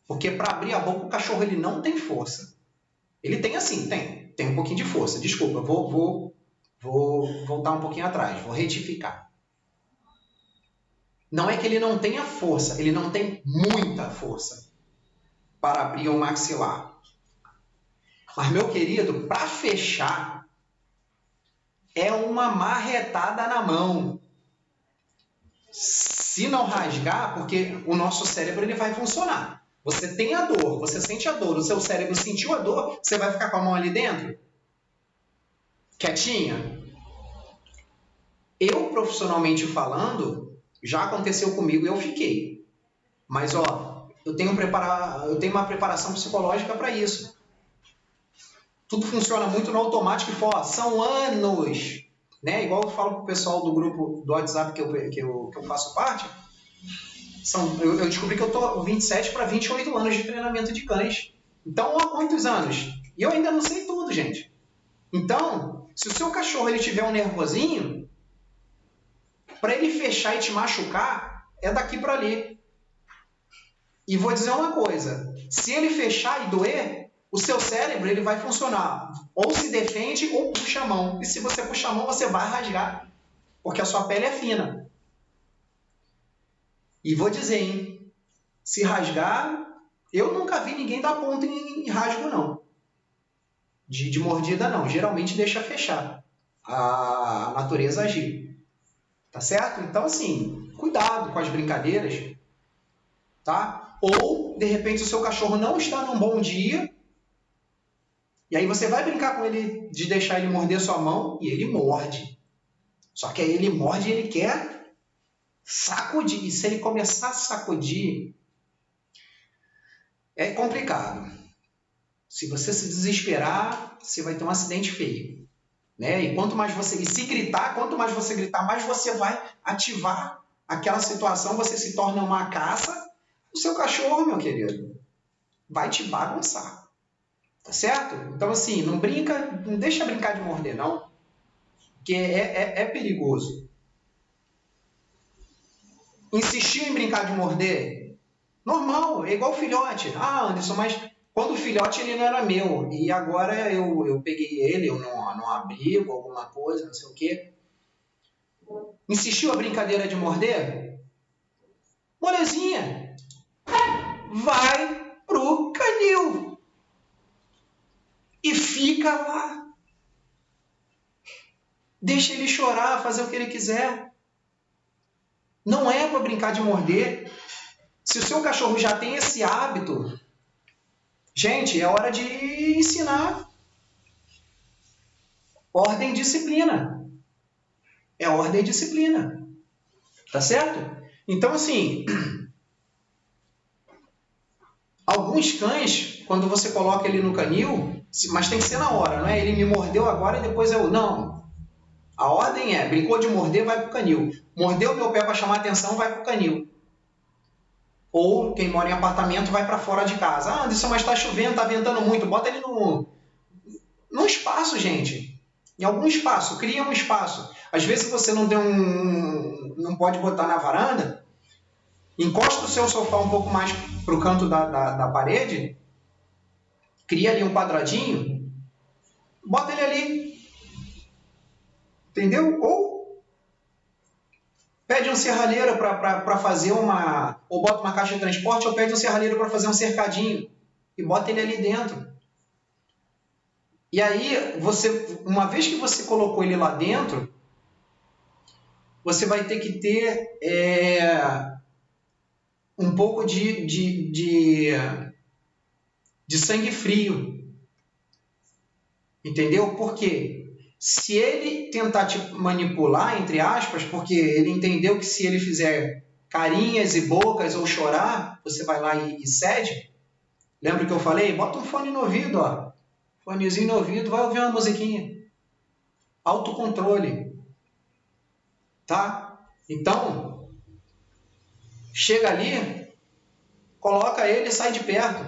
Porque para abrir a boca, o cachorro ele não tem força. Ele tem assim, tem um pouquinho de força. Desculpa, vou voltar um pouquinho atrás, vou retificar. Não é que ele não tenha força, ele não tem muita força para abrir o maxilar. Mas, meu querido, para fechar, é uma marretada na mão. Se não rasgar, porque o nosso cérebro ele vai funcionar. Você tem a dor, você sente a dor, o seu cérebro sentiu a dor, você vai ficar com a mão ali dentro? Quietinha? Eu, profissionalmente falando, já aconteceu comigo e eu fiquei. Mas, ó, eu tenho uma preparação psicológica para isso. Tudo funciona muito no automático e são anos, né? Igual eu falo pro pessoal do grupo do WhatsApp que eu faço parte, eu descobri que eu tô 27 para 28 anos de treinamento de cães. Então, há quantos anos? E eu ainda não sei tudo, gente. Então, se o seu cachorro ele tiver um nervosinho, para ele fechar e te machucar, é daqui para ali. E vou dizer uma coisa, se ele fechar e doer, o seu cérebro ele vai funcionar. Ou se defende ou puxa a mão. E se você puxar a mão, você vai rasgar. Porque a sua pele é fina. E vou dizer, hein? Se rasgar, eu nunca vi ninguém dar ponto em rasgo, não. De mordida, não. Geralmente deixa fechar. A natureza agir. Tá certo? Então, assim, cuidado com as brincadeiras. Tá? Ou, de repente, o seu cachorro não está num bom dia. E aí você vai brincar com ele de deixar ele morder sua mão e ele morde. Só que aí ele morde e ele quer sacudir. E se ele começar a sacudir, é complicado. Se você se desesperar, você vai ter um acidente feio. Né? E quanto mais você mais você gritar, mais você vai ativar aquela situação, você se torna uma caça. O seu cachorro, meu querido, vai te bagunçar. Tá certo? Então, assim, não deixa brincar de morder, não. Porque é perigoso. Insistiu em brincar de morder? Normal, é igual filhote. Ah, Anderson, mas quando o filhote ele não era meu. E agora eu peguei ele, eu não abrigo, alguma coisa, não sei o quê. Insistiu a brincadeira de morder? Molezinha. vai pro canil e fica lá. Deixa ele chorar, fazer o que ele quiser. Não é para brincar de morder. Se o seu cachorro já tem esse hábito, gente, é hora de ensinar. Ordem e disciplina. É ordem e disciplina. Tá certo? Então, assim, alguns cães, quando você coloca ele no canil, mas tem que ser na hora, não é? Ele me mordeu agora e depois eu... Não. A ordem é, brincou de morder, vai pro canil. Mordeu meu pé para chamar atenção, vai pro canil. Ou quem mora em apartamento vai para fora de casa. Ah, Anderson, mas está chovendo, está ventando muito. Bota ele num espaço, gente. Em algum espaço, cria um espaço. Às vezes você não pode botar na varanda, encosta o seu sofá um pouco mais para o canto da parede, cria ali um quadradinho, bota ele ali. Entendeu? Ou pede um serralheiro para fazer uma... Ou bota uma caixa de transporte, ou pede um serralheiro para fazer um cercadinho. E bota ele ali dentro. E aí, uma vez que você colocou ele lá dentro, você vai ter que ter um pouco de sangue frio. Entendeu? Por quê? Se ele tentar te manipular, entre aspas, porque ele entendeu que se ele fizer carinhas e bocas ou chorar, você vai lá e cede. Lembra que eu falei? Bota um fone no ouvido, ó. Fonezinho no ouvido, vai ouvir uma musiquinha. Autocontrole. Tá? Então, chega ali, coloca ele e sai de perto.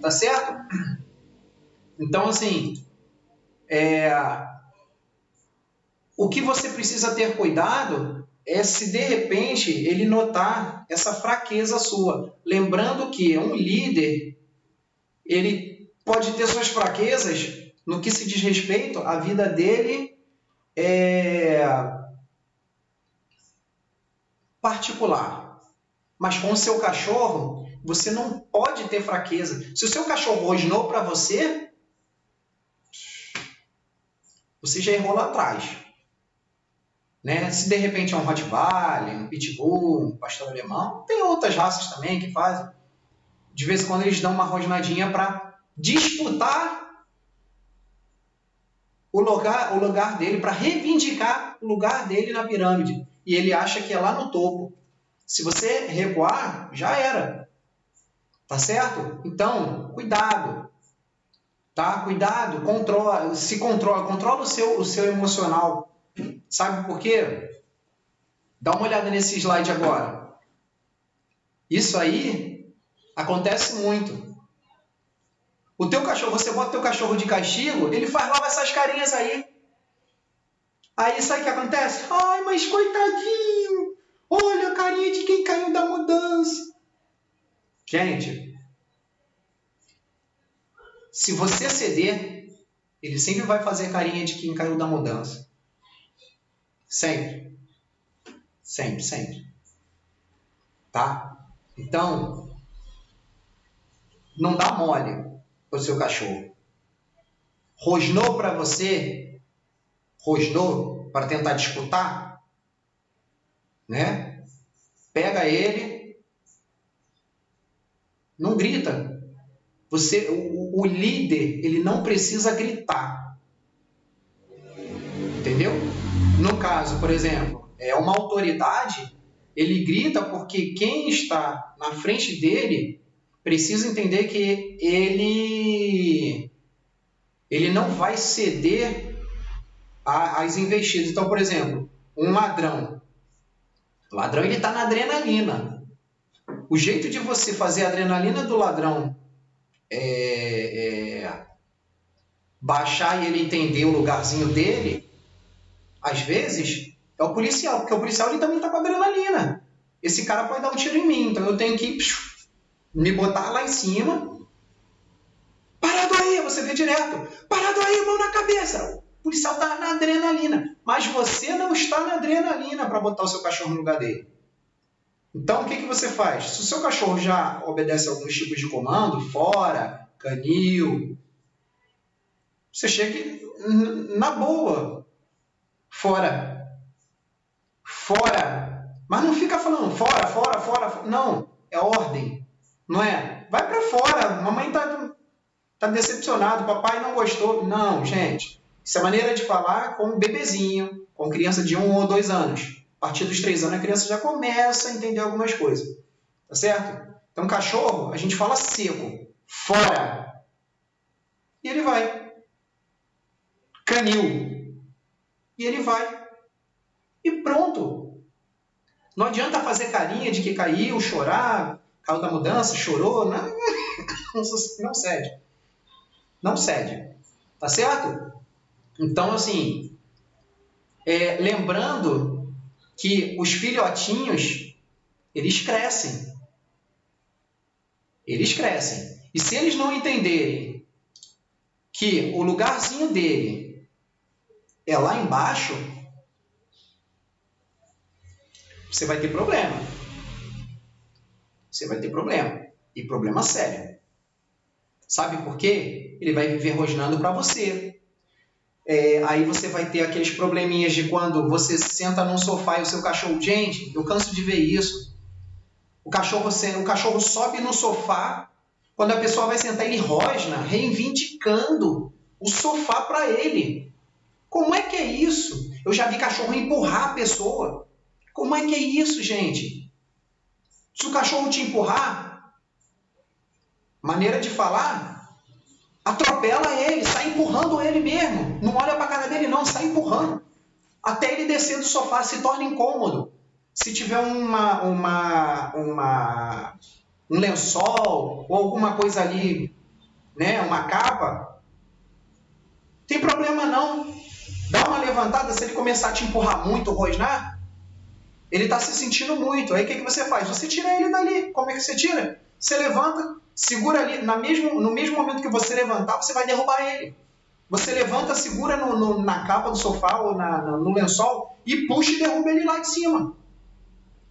Tá certo? Então, assim... O que você precisa ter cuidado é se de repente ele notar essa fraqueza sua. Lembrando que um líder, ele pode ter suas fraquezas no que se diz respeito à vida dele particular. Mas com o seu cachorro, você não pode ter fraqueza. Se o seu cachorro rosnou para você, você já errou lá atrás. Né? Se de repente é um Rottweiler, um Pitbull, um pastor alemão, tem outras raças também que fazem. De vez em quando eles dão uma rosnadinha para disputar o lugar dele, para reivindicar o lugar dele na pirâmide. E ele acha que é lá no topo. Se você recuar, já era. Tá certo? Então, cuidado. Tá? Cuidado, controla o seu emocional. Sabe por quê? Dá uma olhada nesse slide agora. Isso aí acontece muito. O teu cachorro, você bota o teu cachorro de castigo, ele faz logo essas carinhas aí. Aí sabe o que acontece? Ai, mas coitadinho! Olha a carinha de quem caiu da mudança. Gente, se você ceder, ele sempre vai fazer carinha de quem caiu da mudança. Sempre. Sempre, sempre. Tá? Então, não dá mole pro seu cachorro. Rosnou para você, rosnou para tentar disputar, né? Pega ele, não grita. O líder, ele não precisa gritar. Entendeu? No caso, por exemplo, uma autoridade, ele grita porque quem está na frente dele precisa entender que ele não vai ceder às investidas. Então, por exemplo, um ladrão. O ladrão está na adrenalina. O jeito de você fazer a adrenalina do ladrão baixar e ele entender o lugarzinho dele, às vezes, é o policial, porque o policial ele também está com adrenalina. Esse cara pode dar um tiro em mim, então eu tenho que me botar lá em cima. Parado aí, você vê direto. Parado aí, mão na cabeça. O policial está na adrenalina. Mas você não está na adrenalina para botar o seu cachorro no lugar dele. Então, o que você faz? Se o seu cachorro já obedece a alguns tipos de comando, fora, canil, você chega na boa, fora, fora. Mas não fica falando fora, fora, fora. Não, é ordem, não é? Vai para fora, mamãe tá decepcionado, papai não gostou. Não, gente, isso é maneira de falar com um bebezinho, com criança de 1 ou 2 anos. A partir dos 3 anos a criança já começa a entender algumas coisas. Tá certo? Então, cachorro, a gente fala seco. Fora. E ele vai. Canil. E ele vai. E pronto. Não adianta fazer carinha de que caiu, chorar, caiu da mudança, chorou. Não, não cede. Não cede. Tá certo? Então, assim, lembrando que os filhotinhos, eles crescem. Eles crescem. E se eles não entenderem que o lugarzinho dele é lá embaixo, você vai ter problema. Você vai ter problema. E problema sério. Sabe por quê? Ele vai viver rosnando para você. Aí você vai ter aqueles probleminhas de quando você senta num sofá e o seu cachorro... Gente, eu canso de ver isso. O cachorro sobe no sofá, quando a pessoa vai sentar, ele rosna, reivindicando o sofá para ele. Como é que é isso? Eu já vi cachorro empurrar a pessoa. Como é que é isso, gente? Se o cachorro te empurrar, maneira de falar, atropela ele, sai empurrando ele mesmo. Não olha para a cara dele, não, sai empurrando. Até ele descer do sofá, se torna incômodo. Se tiver um lençol ou alguma coisa ali, né, uma capa, tem problema não. Dá uma levantada, se ele começar a te empurrar muito, rosnar, ele está se sentindo muito. Aí o que você faz? Você tira ele dali. Como é que você tira? Você levanta, segura ali, no mesmo momento que você levantar, você vai derrubar ele. Você levanta, segura na capa do sofá ou no lençol e puxa e derruba ele lá de cima.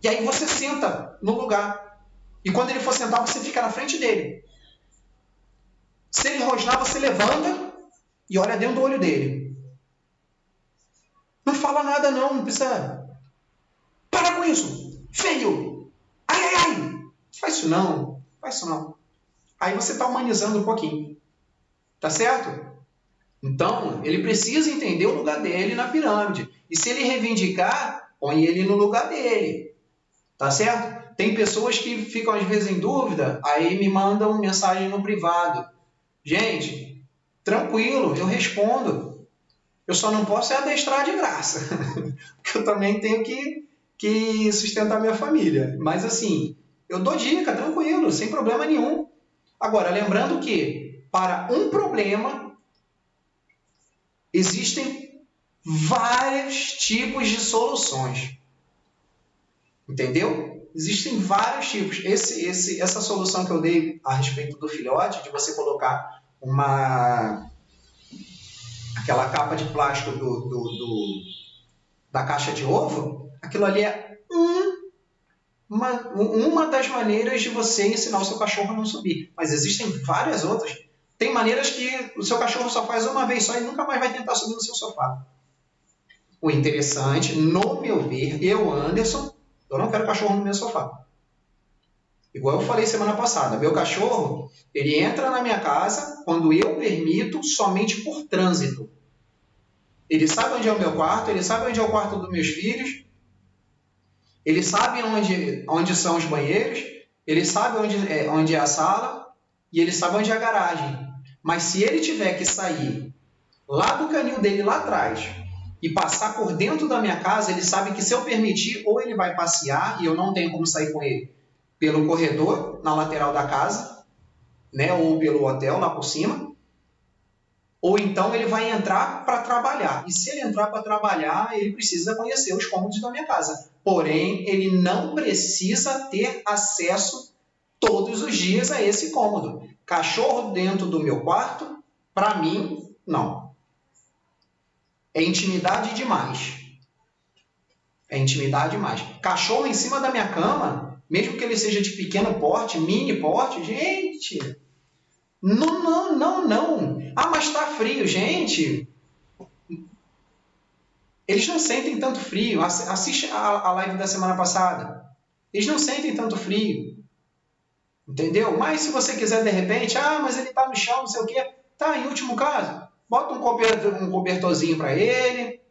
E aí você senta no lugar. E quando ele for sentar, você fica na frente dele. Se ele rosnar, você levanta e olha dentro do olho dele. Não fala nada não precisa... Para com isso! Feio! Ai, ai, ai! Faz isso não. Aí você está humanizando um pouquinho. Tá certo? Então, ele precisa entender o lugar dele na pirâmide. E se ele reivindicar, põe ele no lugar dele. Tá certo? Tem pessoas que ficam às vezes em dúvida, aí me mandam mensagem no privado. Gente, tranquilo, eu respondo. Eu só não posso adestrar de graça. Porque eu também tenho que sustentar minha família. Mas assim, eu dou dica, tranquilo, sem problema nenhum. Agora, lembrando que para um problema existem vários tipos de soluções. Entendeu? Existem vários tipos. Essa solução que eu dei a respeito do filhote, de você colocar aquela capa de plástico da caixa de ovo, aquilo ali é uma das maneiras de você ensinar o seu cachorro a não subir. Mas existem várias outras. Tem maneiras que o seu cachorro só faz uma vez só e nunca mais vai tentar subir no seu sofá. O interessante, no meu ver, Anderson, eu não quero cachorro no meu sofá. Igual eu falei semana passada, meu cachorro, ele entra na minha casa quando eu permito, somente por trânsito. Ele sabe onde é o meu quarto, ele sabe onde é o quarto dos meus filhos, ele sabe onde são os banheiros, ele sabe onde é a sala e ele sabe onde é a garagem. Mas se ele tiver que sair lá do canil dele lá atrás e passar por dentro da minha casa, ele sabe que se eu permitir, ou ele vai passear e eu não tenho como sair com ele pelo corredor, na lateral da casa, né, ou pelo hotel lá por cima, ou então ele vai entrar para trabalhar. E se ele entrar para trabalhar, ele precisa conhecer os cômodos da minha casa. Porém, ele não precisa ter acesso todos os dias a esse cômodo. Cachorro dentro do meu quarto, para mim, não. É intimidade demais. É intimidade demais. Cachorro em cima da minha cama, mesmo que ele seja de pequeno porte, mini porte, gente, não, não, não, não. Ah, mas tá frio, gente. Eles não sentem tanto frio. Assiste a live da semana passada. Eles não sentem tanto frio. Entendeu? Mas se você quiser, de repente, mas ele tá no chão, não sei o quê. Tá, em último caso, bota um cobertorzinho para ele,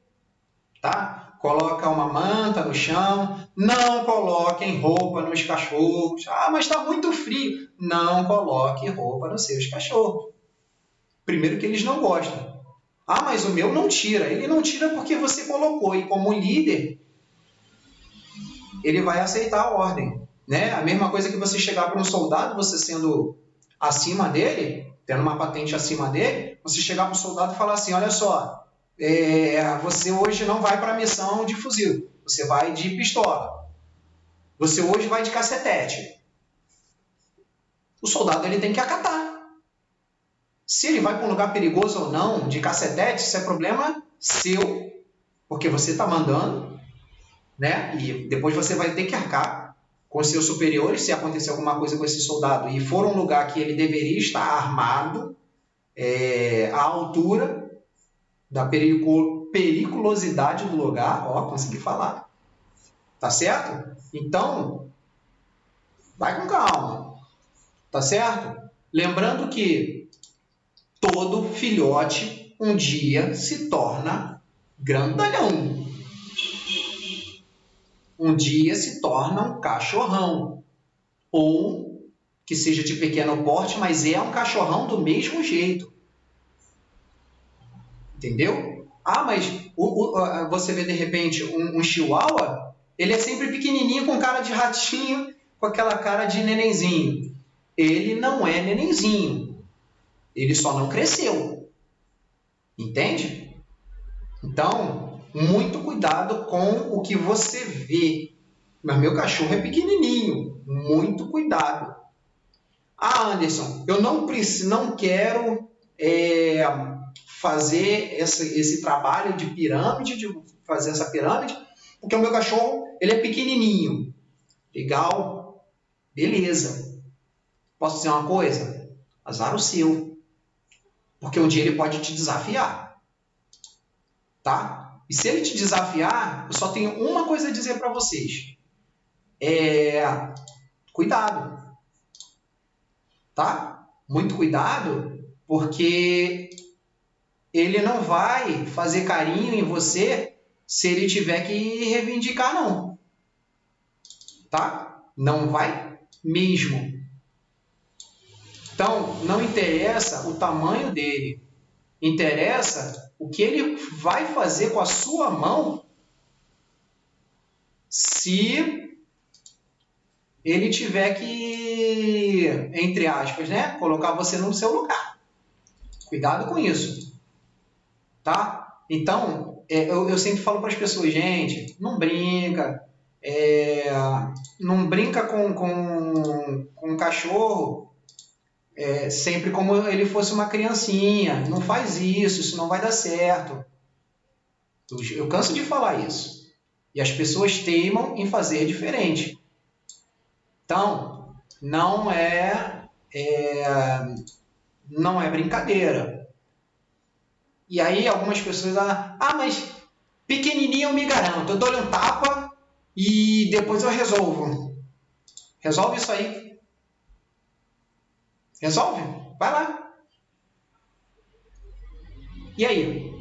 tá? Coloca uma manta no chão. Não coloquem roupa nos cachorros. Mas tá muito frio. Não coloque roupa nos seus cachorros. Primeiro que eles não gostam. Mas o meu não tira. Ele não tira porque você colocou. E como líder, ele vai aceitar a ordem. Né? A mesma coisa que você chegar para um soldado, você sendo acima dele, tendo uma patente acima dele, você chegar para o soldado e falar assim, olha só, você hoje não vai para a missão de fuzil, você vai de pistola. Você hoje vai de cacetete. O soldado ele tem que acatar. Se ele vai para um lugar perigoso ou não, de cacetete, isso é problema seu, porque você está mandando, né? E depois você vai ter que arcar com seus superiores se acontecer alguma coisa com esse soldado e for um lugar que ele deveria estar armado, à altura da periculosidade do lugar. Consegui falar. Tá certo? Então, vai com calma. Tá certo? Lembrando que todo filhote um dia se torna grandalhão. Um dia se torna um cachorrão. Ou que seja de pequeno porte, mas é um cachorrão do mesmo jeito. Entendeu? Mas você vê de repente um chihuahua, ele é sempre pequenininho, com cara de ratinho, com aquela cara de nenenzinho. Ele não é nenenzinho. Ele só não cresceu. Entende? Então, muito cuidado com o que você vê. Mas meu cachorro é pequenininho. Muito cuidado. Anderson, eu não quero fazer esse trabalho de pirâmide, de fazer essa pirâmide, porque o meu cachorro ele é pequenininho. Legal? Beleza. Posso dizer uma coisa? Azar o seu. Porque um dia ele pode te desafiar. Tá? E se ele te desafiar, eu só tenho uma coisa a dizer para vocês. Cuidado. Tá? Muito cuidado, porque ele não vai fazer carinho em você se ele tiver que reivindicar, não. Tá? Não vai mesmo. Então, não interessa o tamanho dele. Interessa o que ele vai fazer com a sua mão se ele tiver que, entre aspas, né, colocar você no seu lugar. Cuidado com isso. Tá? Então, eu sempre falo para as pessoas, gente, não brinca. Não brinca com um cachorro sempre como ele fosse uma criancinha. Não faz isso não vai dar certo. Eu canso de falar isso. E as pessoas teimam em fazer diferente. Então, não é brincadeira. E aí algumas pessoas mas pequenininho eu me garanto. Eu dou-lhe um tapa e depois eu resolvo. Resolve isso aí. Resolve? Vai lá. E aí?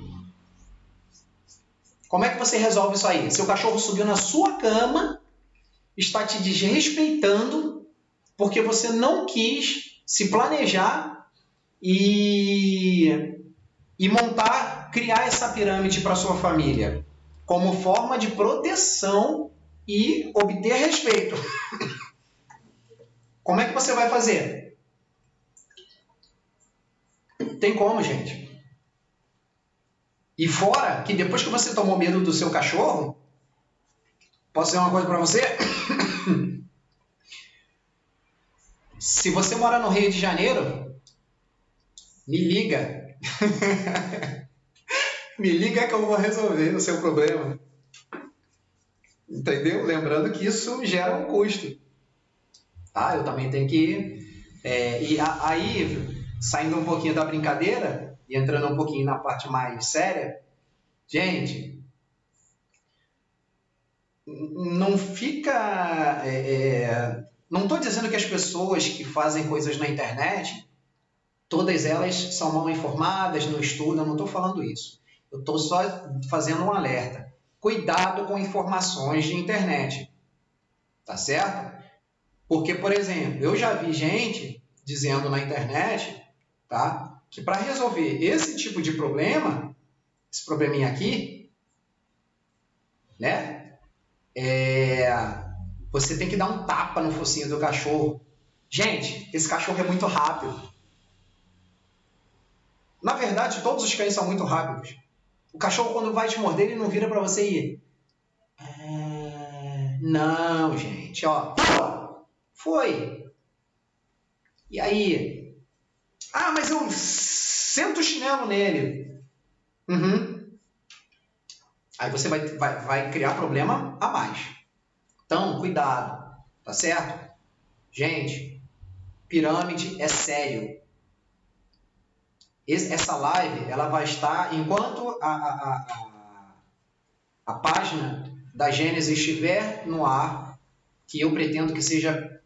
Como é que você resolve isso aí? Seu cachorro subiu na sua cama, está te desrespeitando porque você não quis se planejar e criar essa pirâmide para sua família como forma de proteção e obter respeito. Como é que você vai fazer? Tem como, gente. E fora que depois que você tomou medo do seu cachorro, posso dizer uma coisa para você? Se você mora no Rio de Janeiro, me liga. Me liga que eu vou resolver o seu problema. Entendeu? Lembrando que isso gera um custo. Tá? Eu também tenho que... aí, saindo um pouquinho da brincadeira e entrando um pouquinho na parte mais séria, gente, não fica... não estou dizendo que as pessoas que fazem coisas na internet, todas elas são mal informadas, não estudam, não estou falando isso. Eu estou só fazendo um alerta. Cuidado com informações de internet. Tá certo? Porque, por exemplo, eu já vi gente dizendo na internet, tá, que para resolver esse tipo de problema, esse probleminha aqui, né, você tem que dar um tapa no focinho do cachorro. Gente, esse cachorro é muito rápido. Na verdade, todos os cães são muito rápidos. O cachorro, quando vai te morder, ele não vira para você ir. Não, gente, ó. Foi. E aí? Ah, mas eu sento o chinelo nele. Aí você vai criar problema a mais. Então, cuidado. Tá certo? Gente, pirâmide é sério. Essa live, ela vai estar, enquanto a página da Gênesis estiver no ar, que eu pretendo que seja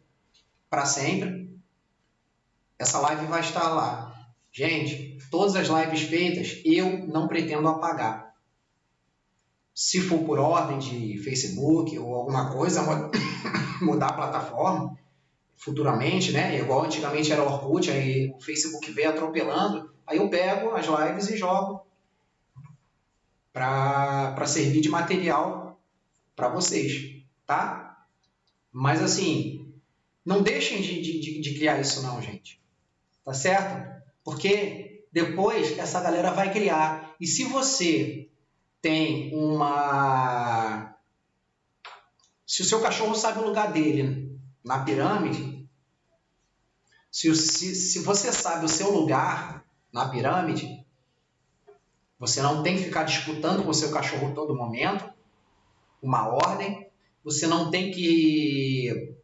para sempre, essa live vai estar lá. Gente, todas as lives feitas, eu não pretendo apagar. Se for por ordem de Facebook ou alguma coisa, mudar a plataforma futuramente, né? Igual antigamente era o Orkut, aí o Facebook veio atropelando, aí eu pego as lives e jogo para servir de material para vocês, tá? Mas assim, não deixem de criar isso não, gente. Tá certo? Porque depois essa galera vai criar. E se você tem uma... Se o seu cachorro sabe o lugar dele na pirâmide, se você sabe o seu lugar na pirâmide, você não tem que ficar disputando com o seu cachorro a todo momento uma ordem, você não tem que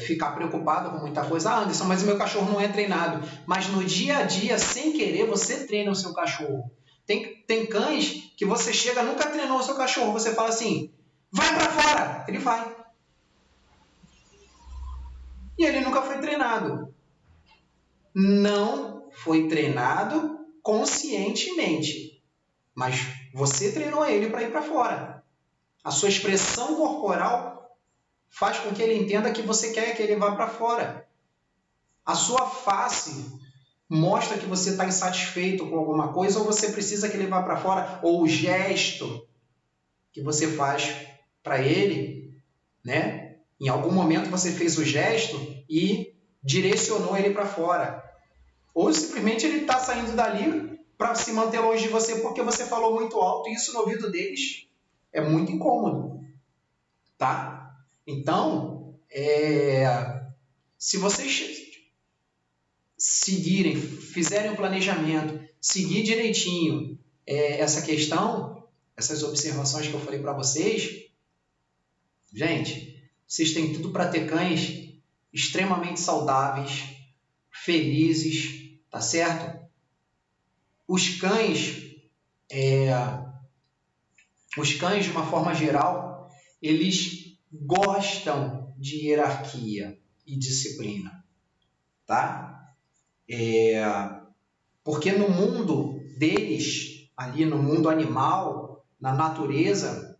ficar preocupado com muita coisa. Ah, Anderson, mas o meu cachorro não é treinado. Mas no dia a dia, sem querer, você treina o seu cachorro. Tem cães que você chega, nunca treinou o seu cachorro, você fala assim, vai para fora, ele vai. E ele nunca foi treinado. Não foi treinado conscientemente, mas você treinou ele para ir para fora. A sua expressão corporal faz com que ele entenda que você quer que ele vá para fora. A sua face mostra que você está insatisfeito com alguma coisa ou você precisa que ele vá para fora, ou o gesto que você faz para ele, né? Em algum momento você fez o gesto e direcionou ele para fora. Ou simplesmente ele está saindo dali para se manter longe de você porque você falou muito alto e isso no ouvido deles é muito incômodo, tá? Então, se vocês seguirem, fizerem um planejamento, seguir direitinho essa questão, essas observações que eu falei para vocês, gente, vocês têm tudo para ter cães extremamente saudáveis, felizes, tá certo? Os cães, de uma forma geral, eles gostam de hierarquia e disciplina, tá? Porque no mundo deles, ali no mundo animal, na natureza,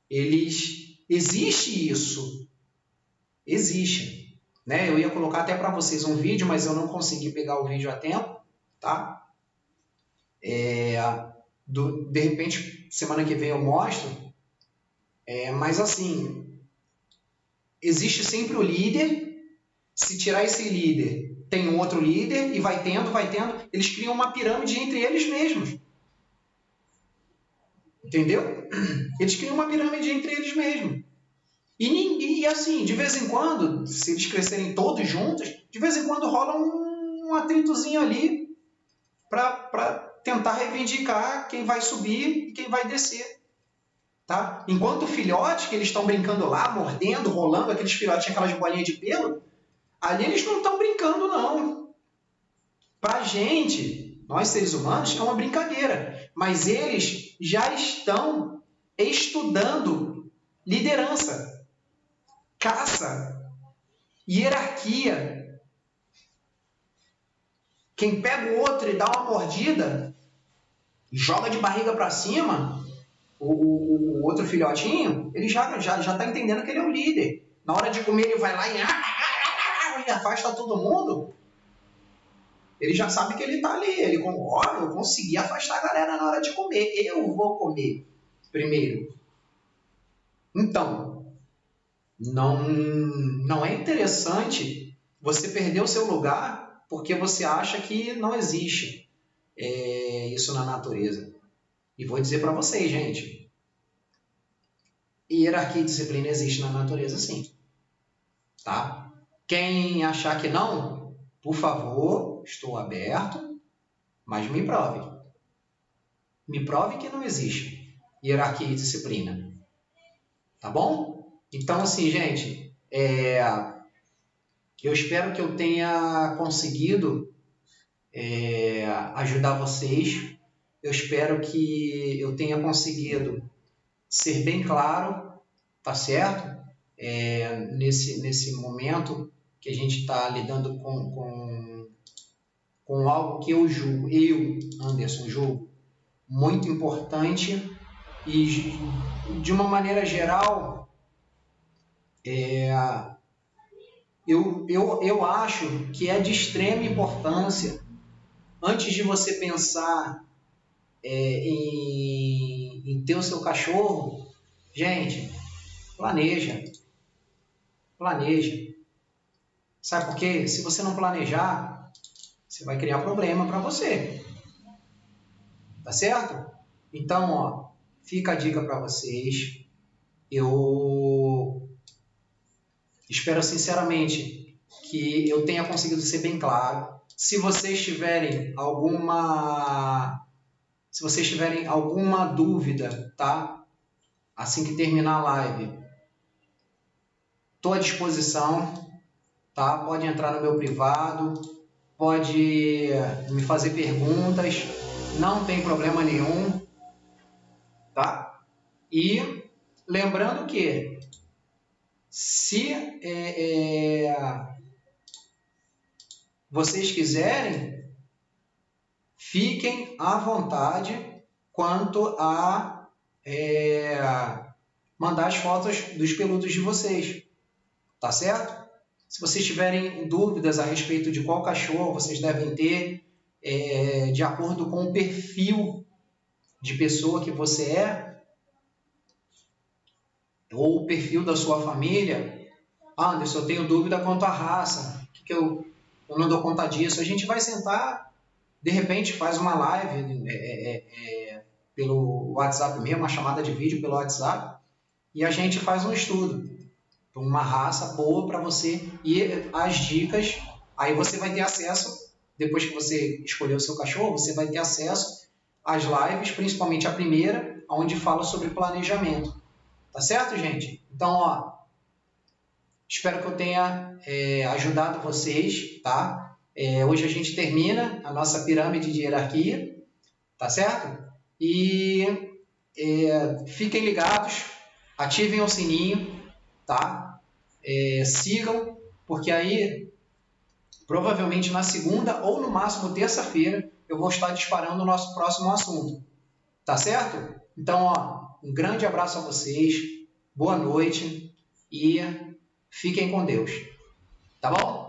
existe isso. Existe. Né? Eu ia colocar até para vocês um vídeo, mas eu não consegui pegar o vídeo a tempo. Tá? De repente, semana que vem eu mostro. Mas assim, existe sempre o líder. Se tirar esse líder, tem um outro líder e vai tendo. Eles criam uma pirâmide entre eles mesmos. Entendeu? Eles criam uma pirâmide entre eles mesmos. E assim, de vez em quando, se eles crescerem todos juntos, de vez em quando rola um atritozinho ali para tentar reivindicar quem vai subir e quem vai descer. Tá? Enquanto o filhote, que eles estão brincando lá, mordendo, rolando, aqueles filhotinhos, aquelas bolinhas de pelo, ali eles não estão brincando, não. Pra gente, nós seres humanos, é uma brincadeira. Mas eles já estão estudando liderança, caça, hierarquia. Quem pega o outro e dá uma mordida, joga de barriga para cima, o outro filhotinho, ele já está entendendo que ele é o líder. Na hora de comer, ele vai lá e afasta todo mundo. Ele já sabe que ele está ali. Ele, olha, eu consegui afastar a galera na hora de comer. Eu vou comer primeiro. Então, não é interessante você perder o seu lugar porque você acha que não existe isso na natureza. E vou dizer para vocês, gente, hierarquia e disciplina existe na natureza, sim. Tá? Quem achar que não, por favor, estou aberto, mas me prove. Me prove que não existe hierarquia e disciplina. Tá bom? Então, assim, gente, eu espero que eu tenha conseguido ajudar vocês. Eu espero que eu tenha conseguido ser bem claro, tá certo? Nesse momento que a gente está lidando com algo que eu julgo, Anderson, julgo muito importante e, de uma maneira geral, eu acho que é de extrema importância, antes de você pensar em ter o seu cachorro, gente, planeja. Sabe por quê? Se você não planejar, você vai criar problema para você. Tá certo? Então, fica a dica para vocês. Eu espero sinceramente que eu tenha conseguido ser bem claro. Se vocês tiverem alguma dúvida, tá? Assim que terminar a live, estou à disposição, tá? Pode entrar no meu privado, pode me fazer perguntas, não tem problema nenhum, tá? E lembrando que se vocês quiserem, fiquem à vontade quanto a mandar as fotos dos peludos de vocês, tá certo? Se vocês tiverem dúvidas a respeito de qual cachorro vocês devem ter, de acordo com o perfil de pessoa que você é, ou o perfil da sua família, Anderson, eu tenho dúvida quanto à raça, que eu não dou conta disso. A gente vai sentar, de repente faz uma live pelo WhatsApp mesmo, uma chamada de vídeo pelo WhatsApp, e a gente faz um estudo, uma raça boa para você, e as dicas, aí você vai ter acesso, depois que você escolher o seu cachorro, você vai ter acesso às lives, principalmente a primeira, onde fala sobre planejamento. Tá certo, gente? Então, espero que eu tenha ajudado vocês, tá? Hoje a gente termina a nossa pirâmide de hierarquia, tá certo? E fiquem ligados, ativem o sininho, tá? Sigam, porque aí, provavelmente na segunda ou no máximo terça-feira, eu vou estar disparando o nosso próximo assunto, tá certo? Então, um grande abraço a vocês, boa noite e fiquem com Deus, tá bom?